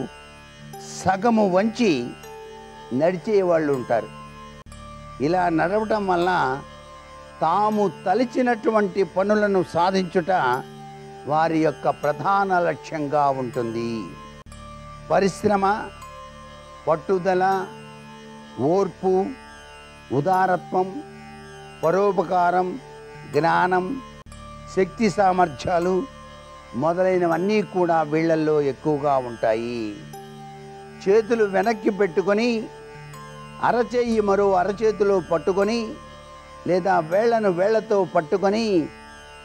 B: సగము వంచి నడిచే వాళ్ళు ఉంటారు. ఇలా నడవటం వల్ల తాము తలిచినటువంటి పనులను సాధించుట వారి యొక్క ప్రధాన లక్ష్యంగా ఉంటుంది. పరిశ్రమ, పట్టుదల, ఓర్పు, ఉదారత్వం, పరోపకారం, జ్ఞానం, శక్తి సామర్థ్యాలు మొదలైనవన్నీ కూడా వీళ్ళల్లో ఎక్కువగా ఉంటాయి. చేతులు వెనక్కి పెట్టుకొని అరచేయి మరో అరచేతిలో పట్టుకొని లేదా వేళ్లను వేళ్లతో పట్టుకొని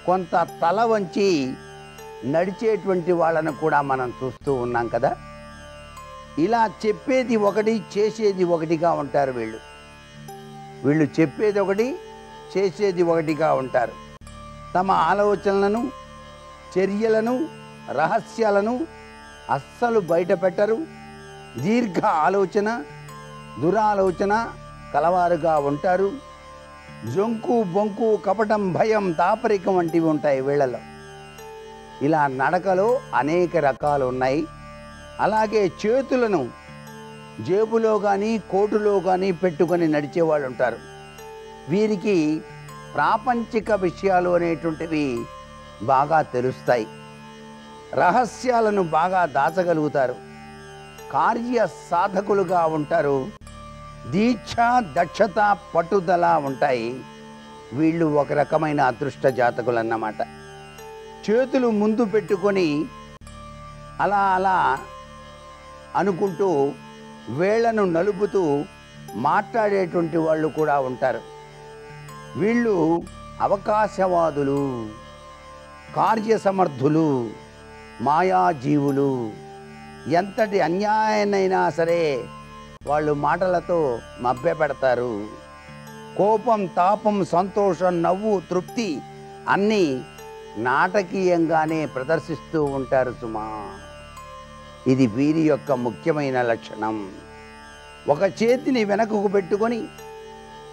B: కొంత తల వంచి నడిచేటువంటి వాళ్ళను కూడా మనం చూస్తూ ఉన్నాం కదా. ఇలా చెప్పేది ఒకటి చేసేది ఒకటిగా ఉంటారు వీళ్ళు చెప్పేది ఒకటి చేసేది ఒకటిగా ఉంటారు. తమ ఆలోచనలను, చర్యలను, రహస్యాలను అస్సలు బయట పెట్టరు. దీర్ఘ ఆలోచన, దురాలోచన కలవారుగా ఉంటారు. జొంకు, బొంకు, కపటం, భయం, దాపరికం వంటివి ఉంటాయి వీళ్ళలో. ఇలా నడకలో అనేక రకాలు ఉన్నాయి. అలాగే చేతులను జేబులో కానీ కోటులో కానీ పెట్టుకొని నడిచేవాళ్ళు ఉంటారు. వీరికి ప్రాపంచిక విషయాలు అనేటువంటివి బాగా తెలుస్తాయి. రహస్యాలను బాగా దాచగలుగుతారు. కార్య సాధకులుగా ఉంటారు. దీక్ష, దక్షత, పట్టుదల ఉంటాయి. వీళ్ళు ఒక రకమైన అదృష్ట జాతకులు అన్నమాట. చేతులు ముందు పెట్టుకొని అలా అలా అనుకుంటూ వేళ్లను నలుపుతూ మాట్లాడేటువంటి వాళ్ళు కూడా ఉంటారు. వీళ్ళు అవకాశవాదులు, కార్యసమర్థులు, మాయాజీవులు. ఎంతటి అన్యాయాన్నైనా సరే వాళ్ళు మాటలతో మభ్యపెడతారు. కోపం, తాపం, సంతోషం, నవ్వు, తృప్తి అన్నీ నాటకీయంగానే ప్రదర్శిస్తూ ఉంటారు సుమా. ఇది వీరి యొక్క ముఖ్యమైన లక్షణం. ఒక చేతిని వెనకకు పెట్టుకొని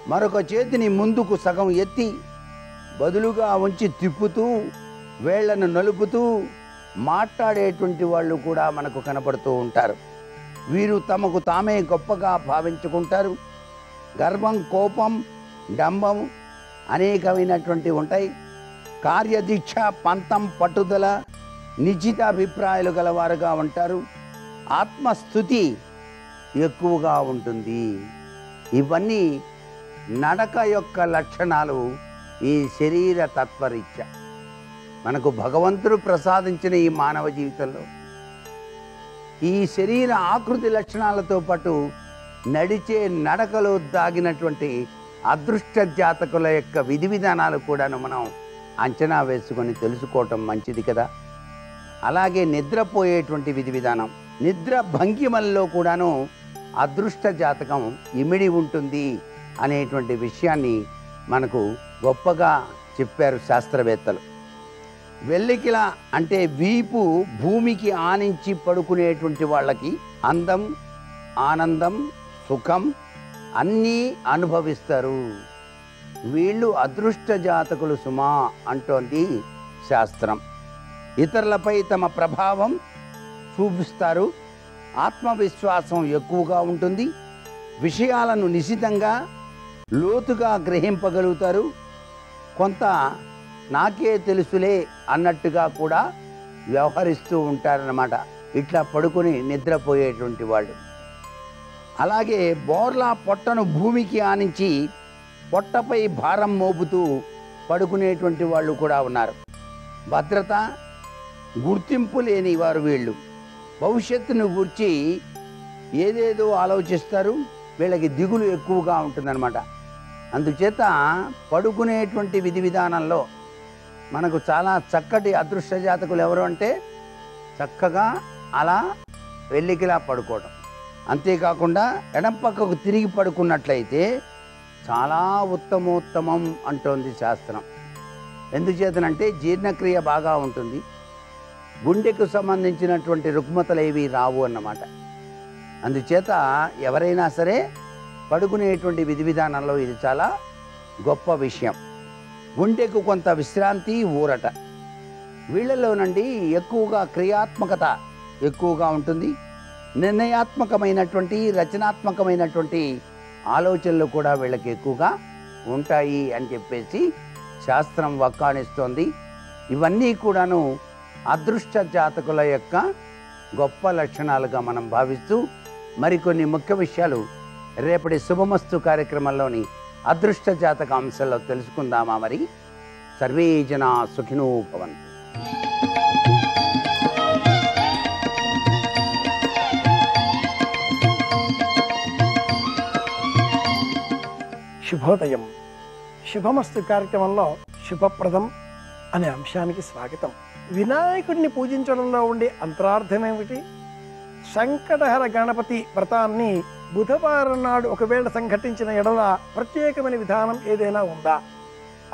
B: మరొక చేతిని ముందుకు సగం ఎత్తి బదులుగా ఉంచి తిప్పుతూ వేళ్లను నలుపుతూ మాట్లాడేటువంటి వాళ్ళు కూడా మనకు కనపడుతూ ఉంటారు. వీరు తమకు తామే గొప్పగా భావించుకుంటారు. గర్వం, కోపం, డంబం అనేకమైనటువంటి ఉంటాయి. కార్యదీక్ష, పంతం, పట్టుదల, నిశ్చిత అభిప్రాయాలు గలవారుగా ఉంటారు. ఆత్మస్థుతి ఎక్కువగా ఉంటుంది. ఇవన్నీ నడక యొక్క లక్షణాలు. ఈ శరీర తత్వరీత్యా మనకు భగవంతుడు ప్రసాదించిన ఈ మానవ జీవితంలో ఈ శరీర ఆకృతి లక్షణాలతో పాటు నడిచే నడకలో దాగినటువంటి అదృష్ట జాతకుల యొక్క విధి విధానాలు కూడాను మనం అంచనా వేసుకొని తెలుసుకోవటం మంచిది కదా. అలాగే నిద్రపోయేటువంటి విధి విధానం, నిద్ర భంగిమల్లో కూడాను అదృష్ట జాతకం ఇమిడి ఉంటుంది అనేటువంటి విషయాన్ని మనకు గొప్పగా చెప్పారు శాస్త్రవేత్తలు. వెల్లికిల అంటే వీపు భూమికి ఆనించి పడుకునేటువంటి వాళ్ళకి అందం, ఆనందం, సుఖం అన్నీ అనుభవిస్తారు. వీళ్ళు అదృష్ట జాతకులు సుమా అంటోంది శాస్త్రం. ఇతరులపై తమ ప్రభావం చూపిస్తారు. ఆత్మవిశ్వాసం ఎక్కువగా ఉంటుంది. విషయాలను నిశితంగా లోతుగా గ్రహింపగలుగుతారు. కొంత నాకే తెలుసులే అన్నట్టుగా కూడా వ్యవహరిస్తూ ఉంటారన్నమాట ఇట్లా పడుకొని నిద్రపోయేటువంటి వాళ్ళు. అలాగే బోర్లా పొట్టను భూమికి ఆనించి పొట్టపై భారం మోపుతూ పడుకునేటువంటి వాళ్ళు కూడా ఉన్నారు. భద్రత, గుర్తింపు లేని వారు వీళ్ళు. భవిష్యత్తును గూర్చి ఏదేదో ఆలోచిస్తారు. వీళ్ళకి దిగులు ఎక్కువగా ఉంటుందన్నమాట. అందుచేత పడుకునేటువంటి విధి విధానంలో మనకు చాలా చక్కటి అదృష్ట జాతకులు ఎవరు అంటే చక్కగా అలా వెల్లికిలా పడుకోవడం. అంతేకాకుండా ఎడం పక్కకు తిరిగి పడుకున్నట్లయితే చాలా ఉత్తమోత్తమం అంటోంది శాస్త్రం. ఎందుచేతనంటే జీర్ణక్రియ బాగా ఉంటుంది. గుండెకు సంబంధించినటువంటి రుగ్మతలు ఏవి రావు అన్నమాట. అందుచేత ఎవరైనా సరే పడుకునేటువంటి విధి విధానంలో ఇది చాలా గొప్ప విషయం. గుండెకు కొంత విశ్రాంతి, ఊరట. వీళ్ళలోనండి ఎక్కువగా క్రియాత్మకత ఎక్కువగా ఉంటుంది. నిర్ణయాత్మకమైనటువంటి, రచనాత్మకమైనటువంటి ఆలోచనలు కూడా వీళ్ళకి ఎక్కువగా ఉంటాయి అని చెప్పేసి శాస్త్రం వక్కాణిస్తోంది. ఇవన్నీ కూడాను అదృష్ట జాతకుల యొక్క గొప్ప లక్షణాలుగా మనం భావిస్తూ మరికొన్ని ముఖ్య విషయాలు రేపటి శుభమస్తు కార్యక్రమంలోని అదృష్ట జాతక అంశాల్లో తెలుసుకుందామా? మరి సర్వే జనా సుఖినో భవంతు.
D: శుభోదయం. శుభమస్తు కార్యక్రమంలో శుభప్రదం అనే అంశానికి స్వాగతం. వినాయకుడిని పూజించడంలో ఉండే అంతరార్థం ఏమిటి? సంకటహర గణపతి వ్రతాన్ని బుధవారం నాడు ఒకవేళ సంఘటించిన ఎడల ప్రత్యేకమైన విధానం ఏదైనా ఉందా?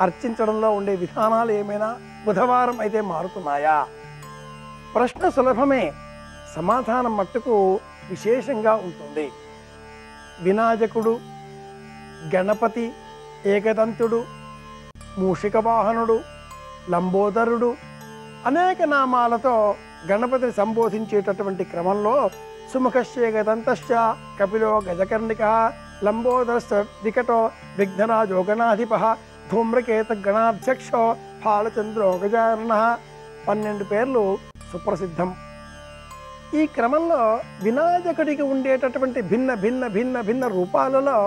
D: అర్చించడంలో ఉండే విధానాలు ఏమైనా బుధవారం అయితే మారుతున్నాయా? ప్రశ్న సులభమే, సమాధానం మట్టుకు విశేషంగా ఉంటుంది. వినాయకుడు, గణపతి, ఏకదంతుడు, మూషిక వాహనుడు, లంబోదరుడు అనేక నామాలతో గణపతిని సంబోధించేటటువంటి క్రమంలో సుముఖశ్చేకదంతశ్చ కపిలో గజకర్ణిక లంబోదరశ్చ వికటో విఘ్నరాజో గణాధిప ధూమ్రకేత గణాధ్యక్షో ఫాలచంద్రో గజానన 12 పేర్లు సుప్రసిద్ధం. ఈ క్రమంలో వినాయకుడికి ఉండేటటువంటి భిన్న భిన్న భిన్న భిన్న రూపాలలో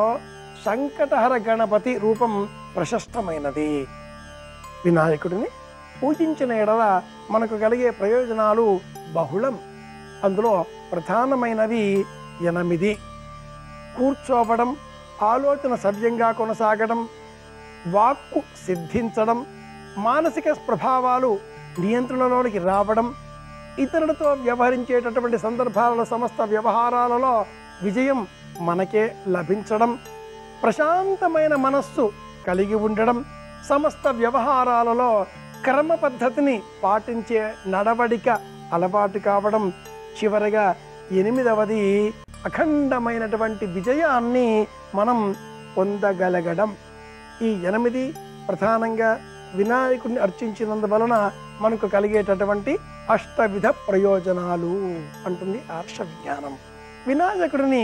D: సంకటహర గణపతి రూపం ప్రశస్తమైనది. వినాయకుడిని పూజించిన ఎడల మనకు కలిగే ప్రయోజనాలు బహుళం. అందులో ప్రధానమైనవి 8. కూర్చోవడం, ఆలోచన సవ్యంగా కొనసాగడం, వాక్కు సిద్ధించడం, మానసిక ప్రభావాలు నియంత్రణలోనికి రావడం, ఇతరులతో వ్యవహరించేటటువంటి సందర్భాలలో సమస్త వ్యవహారాలలో విజయం మనకే లభించడం, ప్రశాంతమైన మనస్సు కలిగి ఉండడం, సమస్త వ్యవహారాలలో క్రమ పద్ధతిని పాటించే నడవడిక అలవాటు కావడం, చివరగా 8వది అఖండమైనటువంటి విజయాన్ని మనం పొందగలగడం. ఈ 8 ప్రధానంగా వినాయకుడిని అర్చించినందువలన మనకు కలిగేటటువంటి అష్టవిధ ప్రయోజనాలు అంటుంది ఆర్ష విజ్ఞానం. వినాయకుడిని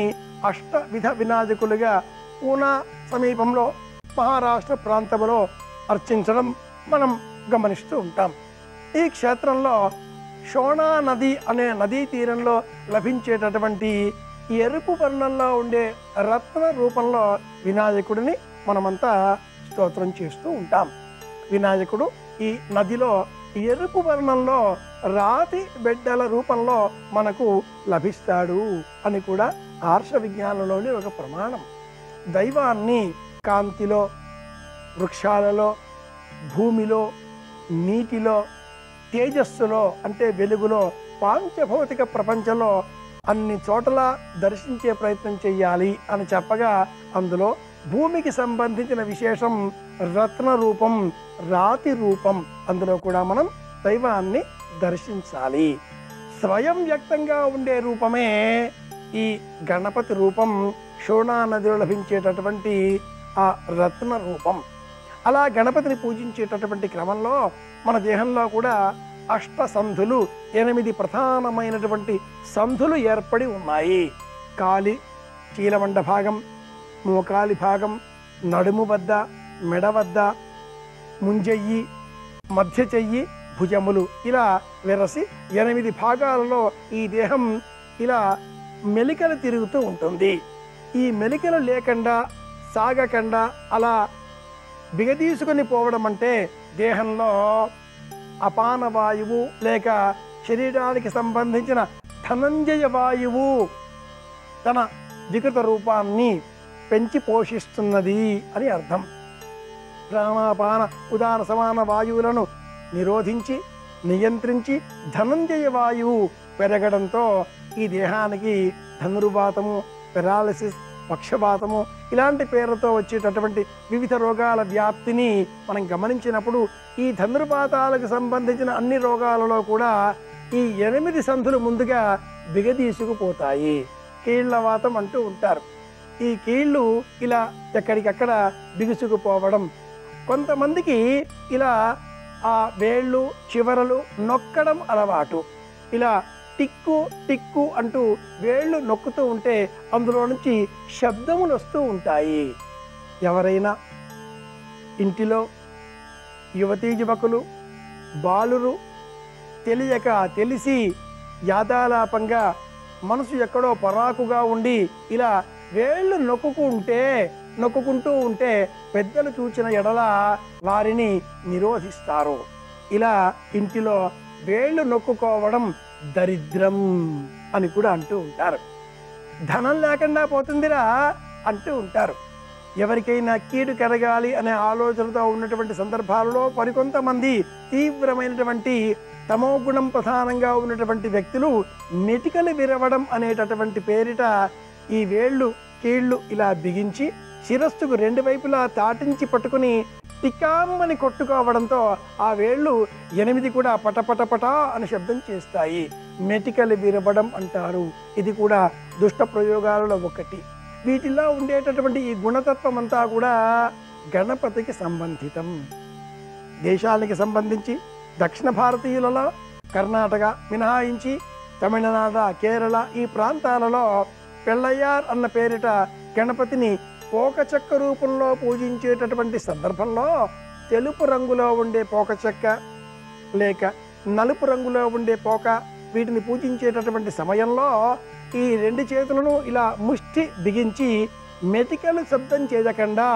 D: అష్టవిధ వినాయకులుగా పూనా సమీపంలో మహారాష్ట్ర ప్రాంతంలో అర్చించడం మనం గమనిస్తూ ఉంటాం. ఈ క్షేత్రంలో షోణా నది అనే నదీ తీరంలో లభించేటటువంటి ఎరుపు వర్ణంలో ఉండే రత్న రూపంలో వినాయకుడిని మనమంతా స్తోత్రం చేస్తూ ఉంటాం. వినాయకుడు ఈ నదిలో ఎరుపు వర్ణంలో రాతి బిడ్డల రూపంలో మనకు లభిస్తాడు అని కూడా ఆర్ష విజ్ఞానంలోని ఒక ప్రమాణం. దైవాన్ని కాంతిలో, వృక్షాలలో, భూమిలో, నీటిలో, తేజస్సులో అంటే వెలుగులో, పాంచభౌతిక ప్రపంచంలో అన్ని చోట్ల దర్శించే ప్రయత్నం చేయాలి అని చెప్పగా అందులో భూమికి సంబంధించిన విశేషం రత్న రూపం, రాతి రూపం. అందులో కూడా మనం దైవాన్ని దర్శించాలి. స్వయం వ్యక్తంగా ఉండే రూపమే ఈ గణపతి రూపం, షోణా నదిలో లభించేటటువంటి ఆ రత్న రూపం. అలా గణపతిని పూజించేటటువంటి క్రమంలో మన దేహంలో కూడా అష్ట సంధులు, 8 ప్రధానమైనటువంటి సంధులు ఏర్పడి ఉన్నాయి. కాలి చీలమండ భాగం, మోకాలి భాగం, నడుము వద్ద, మెడ వద్ద, ముంజెయ్యి, మధ్య చెయ్యి, భుజములు ఇలా వెరసి 8 భాగాలలో ఈ దేహం ఇలా మెలికలు తిరుగుతూ ఉంటుంది. ఈ మెలికలు లేకుండా, సాగకుండా అలా బిగదీసుకొని పోవడం అంటే దేహంలో అపాన వాయువు లేక శరీరానికి సంబంధించిన ధనంజయ వాయువు తన వికృత రూపాన్ని పెంచి పోషిస్తున్నది అని అర్థం. ప్రాణాపాన ఉదాన సమాన వాయువులను నిరోధించి నియంత్రించి ధనంజయ వాయువు పెరగడంతో ఈ దేహానికి ధనుర్వాతము, పెరాలసిస్, పక్షవాతము ఇలాంటి పేర్లతో వచ్చేటటువంటి వివిధ రోగాల వ్యాప్తిని మనం గమనించినప్పుడు ఈ ధనుర్వాతాలకు సంబంధించిన అన్ని రోగాలలో కూడా ఈ 8 సంధులు ముందుగా బిగదీసుకుపోతాయి. కీళ్లవాతం అంటూ ఉంటారు. ఈ కీళ్ళు ఇలా ఎక్కడికక్కడ బిగుసుకుపోవడం, కొంతమందికి ఇలా ఆ వేళ్ళు చివరలు నొక్కడం అలవాటు. ఇలా టిక్కు టిక్కు అంటూ వేళ్ళు నొక్కుతూ ఉంటే అందులో నుంచి శబ్దములు వస్తూ ఉంటాయి. ఎవరైనా ఇంటిలో యువతీ యువకులు, బాలురు తెలియక తెలిసి యాదాలాపంగా మనసు ఎక్కడో పరాకుగా ఉండి ఇలా వేళ్ళు నొక్కుంటూ ఉంటే పెద్దలు చూచిన ఎడల వారిని నిరోధిస్తారు. ఇలా ఇంటిలో వేళ్ళు నొక్కుకోవడం దరిద్రం అని కూడా అంటూ ఉంటారు. ధనం లేకుండా పోతుందిరా అంటూ ఉంటారు. ఎవరికైనా కీడు కలగాలి అనే ఆలోచనతో ఉన్నటువంటి సందర్భాలలో మరికొంతమంది తీవ్రమైనటువంటి తమో గుణం ప్రధానంగా ఉన్నటువంటి వ్యక్తులు మెటికలు విరవడం అనేటటువంటి పేరిట ఈ వేళ్ళు కీళ్ళు ఇలా బిగించి శిరస్సుకు రెండు వైపులా తాటించి పట్టుకుని టికామ్మని కొట్టుకోవడంతో ఆ వేళ్ళు 8 కూడా పటపటపట అని శబ్దం చేస్తాయి. మెటికలు విరవడం అంటారు. ఇది కూడా దుష్ట ప్రయోగాలలో ఒకటి. వీటిలో ఉండేటటువంటి ఈ గుణతత్వం అంతా కూడా గణపతికి సంబంధితం. దేశానికి సంబంధించి దక్షిణ భారతీయులలో కర్ణాటక మినహాయించి తమిళనాడు, కేరళ ఈ ప్రాంతాలలో పెళ్ళయ్యార్ అన్న పేరిట గణపతిని పోకచెక్క రూపంలో పూజించేటటువంటి సందర్భంలో తెలుపు రంగులో ఉండే పోకచెక్క లేక నలుపు రంగులో ఉండే పోక వీటిని పూజించేటటువంటి సమయంలో ఈ 2 చేతులను ఇలా ముష్టి బిగించి మెటికలు శబ్దం చేయకుండా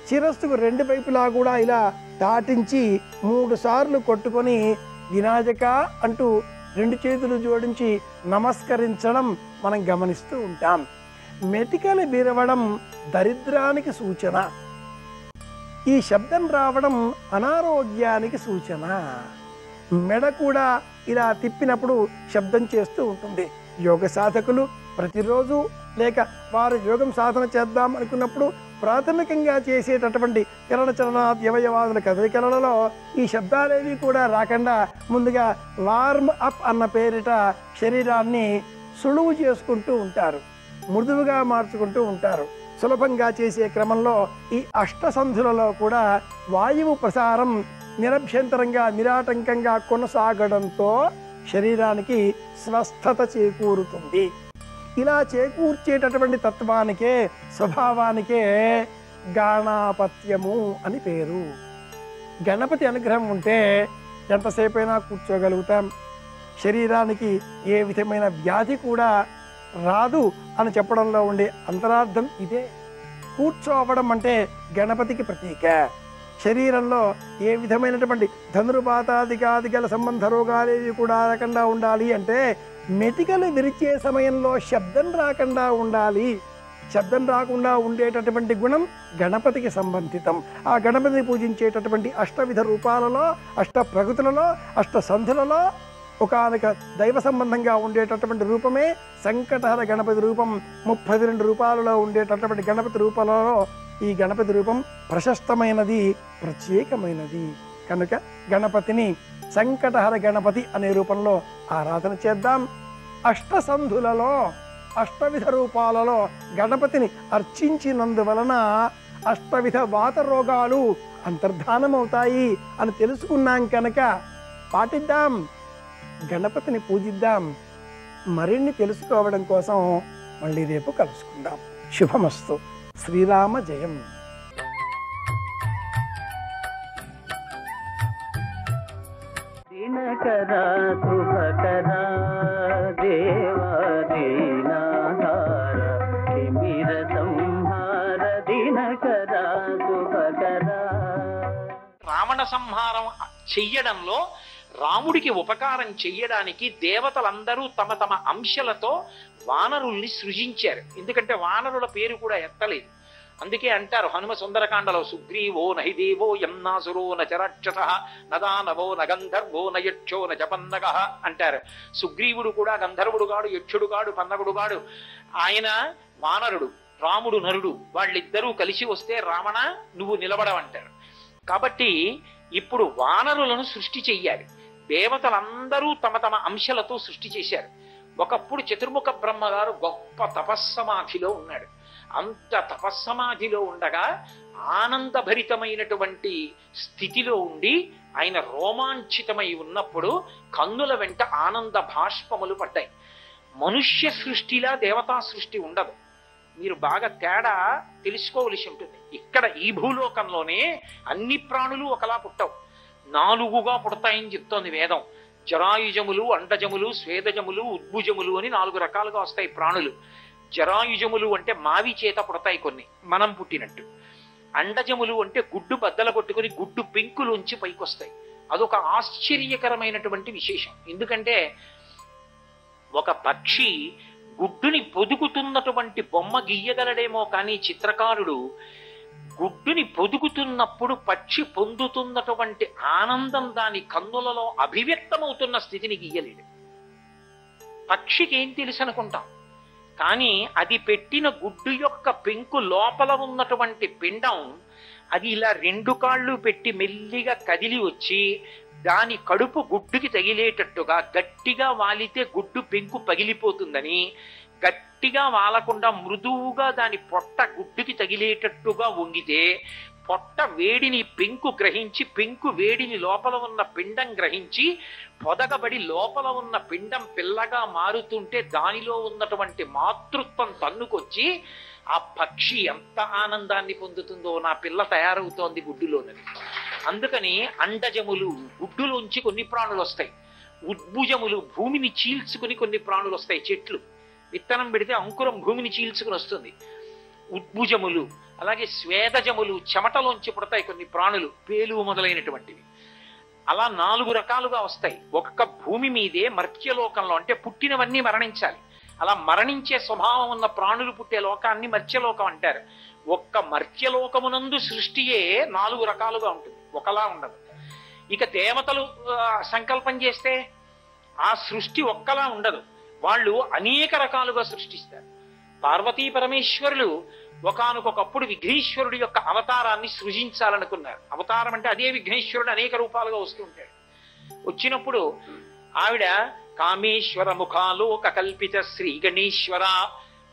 D: శిరస్సుకు 2 వైపులా కూడా ఇలా దాటించి 3 సార్లు కొట్టుకొని వినాయక అంటూ 2 చేతులు జోడించి నమస్కరించడం మనం గమనిస్తూ ఉంటాం. మెటికలు విరవడం దరిద్రానికి సూచన. ఈ శబ్దం రావడం అనారోగ్యానికి సూచన. మెడ కూడా ఇలా తిప్పినప్పుడు శబ్దం చేస్తూ ఉంటుంది. యోగ సాధకులు ప్రతిరోజు లేక వారు యోగం సాధన చేద్దాం అనుకున్నప్పుడు ప్రాథమికంగా చేసేటటువంటి కిరణ చలనాది అవయవాదుల కదలికలలో ఈ శబ్దాలేవి కూడా రాకుండా ముందుగా వార్మ్ అప్ అన్న పేరిట శరీరాన్ని సులువు చేసుకుంటూ ఉంటారు, మృదువుగా మార్చుకుంటూ ఉంటారు. సులభంగా చేసే క్రమంలో ఈ అష్టసంధులలో కూడా వాయువు ప్రసారం నిరభ్యంతరంగా నిరాటంకంగా కొనసాగడంతో శరీరానికి స్వస్థత చేకూరుతుంది. ఇలా చేకూర్చేటటువంటి తత్వానికే స్వభావానికే గాణాపత్యము అని పేరు. గణపతి అనుగ్రహం ఉంటే ఎంతసేపైనా కూర్చోగలుగుతాం. శరీరానికి ఏ విధమైన వ్యాధి కూడా రాదు అని చెప్పడంలో ఉండే అంతరార్థం ఇదే. కూర్చోవడం అంటే గణపతికి ప్రతీక. శరీరంలో ఏ విధమైనటువంటి ధనుర్వాతాదికాదిగల సంబంధ రోగాలేవి కూడా రాకుండా ఉండాలి అంటే మెటికలు విరిచే సమయంలో శబ్దం రాకుండా ఉండాలి. శబ్దం రాకుండా ఉండేటటువంటి గుణం గణపతికి సంబంధితం. ఆ గణపతిని పూజించేటటువంటి అష్టవిధ రూపాలలో, అష్ట ప్రకృతులలో, అష్ట సంధులలో ఒకనొక దైవ సంబంధంగా ఉండేటటువంటి రూపమే సంకటహర గణపతి రూపం. 32 రూపాలలో ఉండేటటువంటి గణపతి రూపాలలో ఈ గణపతి రూపం ప్రశస్తమైనది, ప్రత్యేకమైనది. కనుక గణపతిని సంకటహర గణపతి అనే రూపంలో ఆరాధన చేద్దాం. అష్టసంధులలో, అష్టవిధ రూపాలలో గణపతిని అర్చించినందువలన అష్టవిధ వాత రోగాలు అంతర్ధానమవుతాయి అని తెలుసుకున్నాం. కనుక పాటిద్దాం, గణపతిని పూజిద్దాం. మరిన్ని తెలుసుకోవడం కోసం మళ్ళీ రేపు కలుసుకుందాం. శుభమస్తు. శ్రీరామ జయం.
E: దినకరా శుభకరా దేవా దీనాహార తిమిర సంహార దినకరా శుభకరా.
F: రావణ సంహారం చెయ్యడంలో రాముడికి ఉపకారం చెయ్యడానికి దేవతలందరూ తమ తమ అంశలతో వానరుల్ని సృజించారు. ఎందుకంటే వానరుల పేరు కూడా ఎత్తలేదు. అందుకే అంటారు హనుమ సుందరకాండలో సుగ్రీవో నహిదేవో యమ్నాసురో నచరాక్షస నదానవో నగంధర్వో నయక్షో నచపన్నగ అంటారు. సుగ్రీవుడు కూడా గంధర్వుడు గాడు, యక్షుడు గాడు, పన్నగుడు గాడు. ఆయన వానరుడు, రాముడు నరుడు. వాళ్ళిద్దరూ కలిసి వస్తే రావణ నువ్వు నిలబడవంటారు. కాబట్టి ఇప్పుడు వానరులను సృష్టి చెయ్యాలి. దేవతలందరూ తమ తమ అంశలతో సృష్టి చేశారు. ఒకప్పుడు చతుర్ముఖ బ్రహ్మగారు గొప్ప తపస్సమాధిలో ఉన్నాడు. అంత తపస్సమాధిలో ఉండగా ఆనందభరితమైనటువంటి స్థితిలో ఉండి ఆయన రోమాంచితమై ఉన్నప్పుడు కన్నుల వెంట ఆనంద భాష్పములు పడ్డాయి. మనుష్య సృష్టిలా దేవతా సృష్టి ఉండదు. మీరు బాగా తేడా తెలుసుకోవలసి ఉంటుంది. ఇక్కడ ఈ భూలోకంలోనే అన్ని ప్రాణులు ఒకలా పుట్టవు, 4గా పుడతాయని చెప్తోంది వేదం. జరాయుజములు, అండజములు, స్వేదజములు, ఉద్భుజములు అని 4 రకాలుగా వస్తాయి ప్రాణులు. జరాయుజములు అంటే మావి చేత పుడతాయి కొన్ని, మనం పుట్టినట్టు. అండజములు అంటే గుడ్డు బద్దల కొట్టుకుని గుడ్డు పెంకులోంచి పైకొస్తాయి. అదొక ఆశ్చర్యకరమైనటువంటి విశేషం. ఎందుకంటే ఒక పక్షి గుడ్డుని పొదుగుతున్నటువంటి బొమ్మ గీయగలడేమో కానీ చిత్రకారుడు గుడ్డుని పొదుగుతున్నప్పుడు పక్షి పొందుతున్నటువంటి ఆనందం దాని కన్నులలో అభివ్యక్తమవుతున్న స్థితిని గీయలేడు. పక్షికి ఏం తెలుసు అనుకుంటాం, కానీ అది పెట్టిన గుడ్డు యొక్క పెంకు లోపల ఉన్నటువంటి పిండం అది ఇలా రెండు కాళ్ళు పెట్టి మెల్లిగా కదిలి వచ్చి దాని కడుపు గుడ్డుకి తగిలేటట్టుగా గట్టిగా వాలితే గుడ్డు పెంకు పగిలిపోతుందని, గట్టిగా వాలకుండా మృదువుగా దాని పొట్ట గుడ్డుకి తగిలేటట్టుగా వంగితే పొట్ట వేడిని పెంకు గ్రహించి, పెంకు వేడిని లోపల ఉన్న పిండం గ్రహించి పొదగబడి లోపల ఉన్న పిండం పిల్లగా మారుతుంటే దానిలో ఉన్నటువంటి మాతృత్వం తన్నుకొచ్చి ఆ పక్షి ఎంత ఆనందాన్ని పొందుతుందో, నా పిల్ల తయారవుతోంది గుడ్డులోనని. అందుకని అండజములు గుడ్డులోంచి కొన్ని ప్రాణులు వస్తాయి, ఉద్భుజములు భూమిని చీల్చుకుని కొన్ని ప్రాణులు వస్తాయి. చెట్లు విత్తనం పెడితే అంకురం భూమిని చీల్చుకుని వస్తుంది. ఉద్భుజములు, అలాగే స్వేదజములు చెమటలోంచి పుడతాయి కొన్ని ప్రాణులు, పేలు మొదలైనటువంటివి. అలా 4 రకాలుగా వస్తాయి. ఒక్క భూమి మీదే మర్త్యలోకంలో, అంటే పుట్టినవన్నీ మరణించాలి, అలా మరణించే స్వభావం ఉన్న ప్రాణులు పుట్టే లోకాన్ని మర్త్యలోకం అంటారు. ఒక్క మర్త్యలోకమునందు సృష్టియే 4 రకాలుగా ఉంటుంది, ఒకలా ఉండదు. ఇక దేవతలు సంకల్పం చేస్తే ఆ సృష్టి ఒక్కలా ఉండదు, వాళ్ళు అనేక రకాలుగా సృష్టిస్తారు. పార్వతీ పరమేశ్వరులు ఒకానొకప్పుడు విఘ్నేశ్వరుడి యొక్క అవతారాన్ని సృజించాలనుకున్నారు. అవతారం అంటే అదే విఘ్నేశ్వరుడు అనేక రూపాలుగా వస్తుంటాడు. వచ్చినప్పుడు ఆవిడ కామేశ్వర ముఖాలోక కల్పిత శ్రీ గణేశ్వర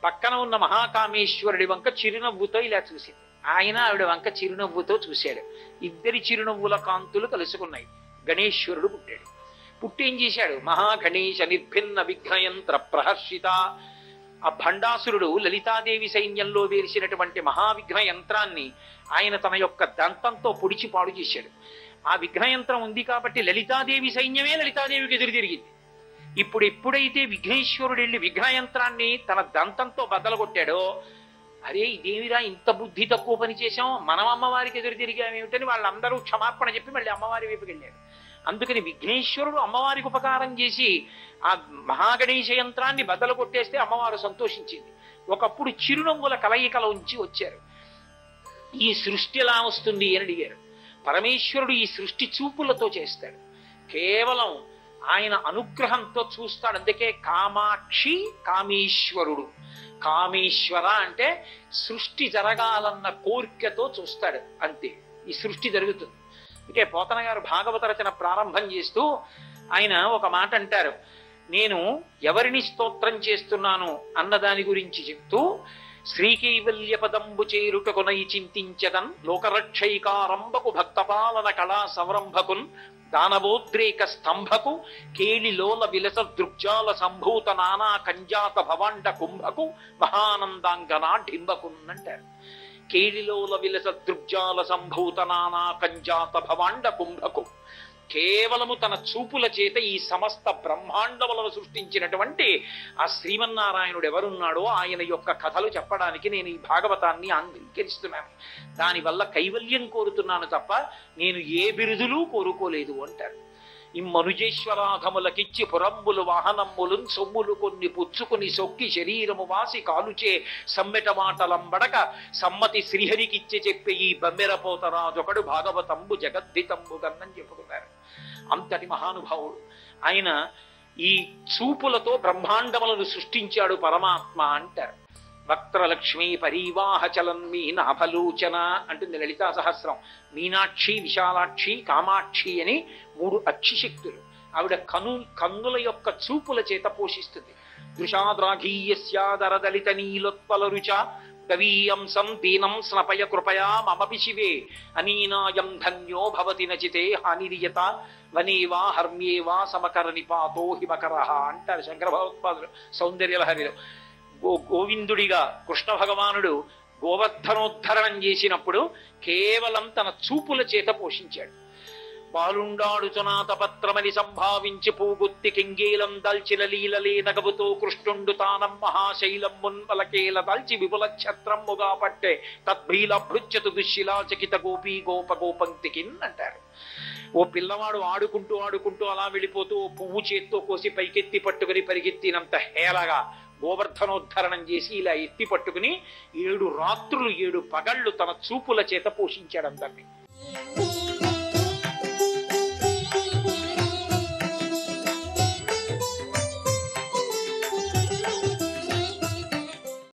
F: పక్కన ఉన్న మహాకామేశ్వరుడి వంక చిరునవ్వుతో ఇలా చూసింది. ఆయన ఆవిడ వంక చిరునవ్వుతో చూశాడు. ఇద్దరి చిరునవ్వుల కాంతులు కలుసుకున్నాయి. గణేశ్వరుడు పుట్టాడు. పుట్టి ఏం చేశాడు? మహాగణేశ నిర్భిన్న విఘ్నయంత్ర ప్రహర్షిత. ఆ భండాసురుడు లలితాదేవి సైన్యంలో వేసినటువంటి మహావిఘ్న యంత్రాన్ని ఆయన తన యొక్క దంతంతో పొడిచి పాడు చేశాడు. ఆ విఘ్నయంత్రం ఉంది కాబట్టి లలితాదేవి సైన్యమే లలితాదేవికి ఎదురు తిరిగింది. ఇప్పుడు ఎప్పుడైతే విఘ్నేశ్వరుడు వెళ్ళి విఘ్నయంత్రాన్ని తన దంతంతో బద్దలగొట్టాడో, అరే ఇదేమిరా ఇంత బుద్ధి తక్కువ పని చేశాం, మనం అమ్మవారికి ఎదురు తిరిగామేమిటని వాళ్ళందరూ క్షమాపణ చెప్పి మళ్ళీ అమ్మవారి వైపుకి వెళ్ళారు. అందుకని విఘ్నేశ్వరుడు అమ్మవారికి ఉపకారం చేసి ఆ మహాగణేశ యంత్రాన్ని బద్దలు కొట్టేస్తే అమ్మవారు సంతోషించింది. ఒకప్పుడు చిరునవ్వుల కలయికల ఉంచి వచ్చారు. ఈ సృష్టి ఎలా వస్తుంది అని అడిగారు. పరమేశ్వరుడు ఈ సృష్టి చూపులతో చేస్తాడు, కేవలం ఆయన అనుగ్రహంతో చూస్తాడు. అందుకే కామాక్షి కామేశ్వరుడు. కామేశ్వర అంటే సృష్టి జరగాలన్న కోరికతో చూస్తాడు, అంతే ఈ సృష్టి జరుగుతుంది. అందుకే పోతన గారు భాగవత రచన ప్రారంభం చేస్తూ ఆయన ఒక మాట అంటారు, నేను ఎవరిని స్తోత్రం చేస్తున్నాను అన్న దాని గురించి చెప్తూ, శ్రీకైవల్య పదంబు చేరుటకునై చింతించదన్ లోకరక్షైకారంభకు భక్తపాలన కళా సంరంభకున్ దానవోద్రేక స్తంభకు కేళిలోల విలస దృగ్జాల సంభూత నానా కంజాత భవాండ కుంభకు మహానందాంగనా డింబకున్ అంటారు. కేళిలోల విలస దృగ్జాల సంభూత నానా కంజాత భవాండ కుంభకు, కేవలము తన చూపుల చేత ఈ సమస్త బ్రహ్మాండములను సృష్టించినటువంటి ఆ శ్రీమన్నారాయణుడు ఎవరున్నాడో ఆయన యొక్క కథలు చెప్పడానికి నేను ఈ భాగవతాన్ని అంగీకరిస్తున్నాను. దానివల్ల కైవల్యం కోరుతున్నాను తప్ప నేను ఏ బిరుదులు కోరుకోలేదు అంటారు. ఇమ్మనుజేశ్వరాధములకిచ్చి పురంబులు వాహనమ్ములు సొమ్ములు కొన్ని పుచ్చుకుని సొక్కి శరీరము వాసి కాలుచే సమ్మెట మాటలంబడక సమ్మతి శ్రీహరికిచ్చి చెప్పే ఈ బమ్మెరపోతరాజొకడు భాగవతంబు జగద్ధితంబు గన్నని చెప్పుకున్నారు. అంతటి మహానుభావుడు ఆయన. ఈ చూపులతో బ్రహ్మాండములను సృష్టించాడు పరమాత్మ అంటారు. వక్త్రలక్ష్మీ పరీవాహ చలన్మీ నాభలోచన అంటుంది లలితా సహస్రం. మీనాక్షి, విశాలాక్షి, కామాక్షి అని 3 అక్షిశక్తులు. ఆవిడ కన్నుల యొక్క చూపుల చేత పోషిస్తుంది. దృశాద్రాఘీయస్యాదరదలిత నీలోత్పల రుచ కవీయంసం దీనం స్నపయ కృపయా మమపి శివే అనీనాయం ధన్యో భవతి నచితే హానిరియత వనేవా హర్మ్యేవా సమకర నిపాతో హిమకర అంటారు శంకర భగవత్పాదులు సౌందర్యలహరిలో. గోవిందుడిగా కృష్ణ భగవానుడు గోవర్ధనోద్ధరణం చేసినప్పుడు కేవలం తన చూపుల చేత పోషించాడు. పాలుండాడుచునాతపత్రమని సంభావించి పూగుత్తి కింగేలం దాల్చిన లీలలే నగబుతో కృష్ణుండు తానం మహాశైలం మున్వలకేల దాల్చి విపుల ఛత్రమ్ముగా పట్టే తద్భ్రీలభృత్యతు దుశ్శిలా చకిత గోపీ గోప గోపంక్తికిన్ అంటారు. ఓ పిల్లవాడు ఆడుకుంటూ ఆడుకుంటూ అలా వెళ్ళిపోతూ ఓ పువ్వు చేత్తో కోసి పైకెత్తి పట్టుకుని పరిగెత్తినంత హేళగా గోవర్ధనోద్ధరణం చేసి ఇలా ఎత్తి పట్టుకుని 7 రాత్రులు 7 పగళ్ళు తన చూపుల చేత పోషించాడు అందరినీ.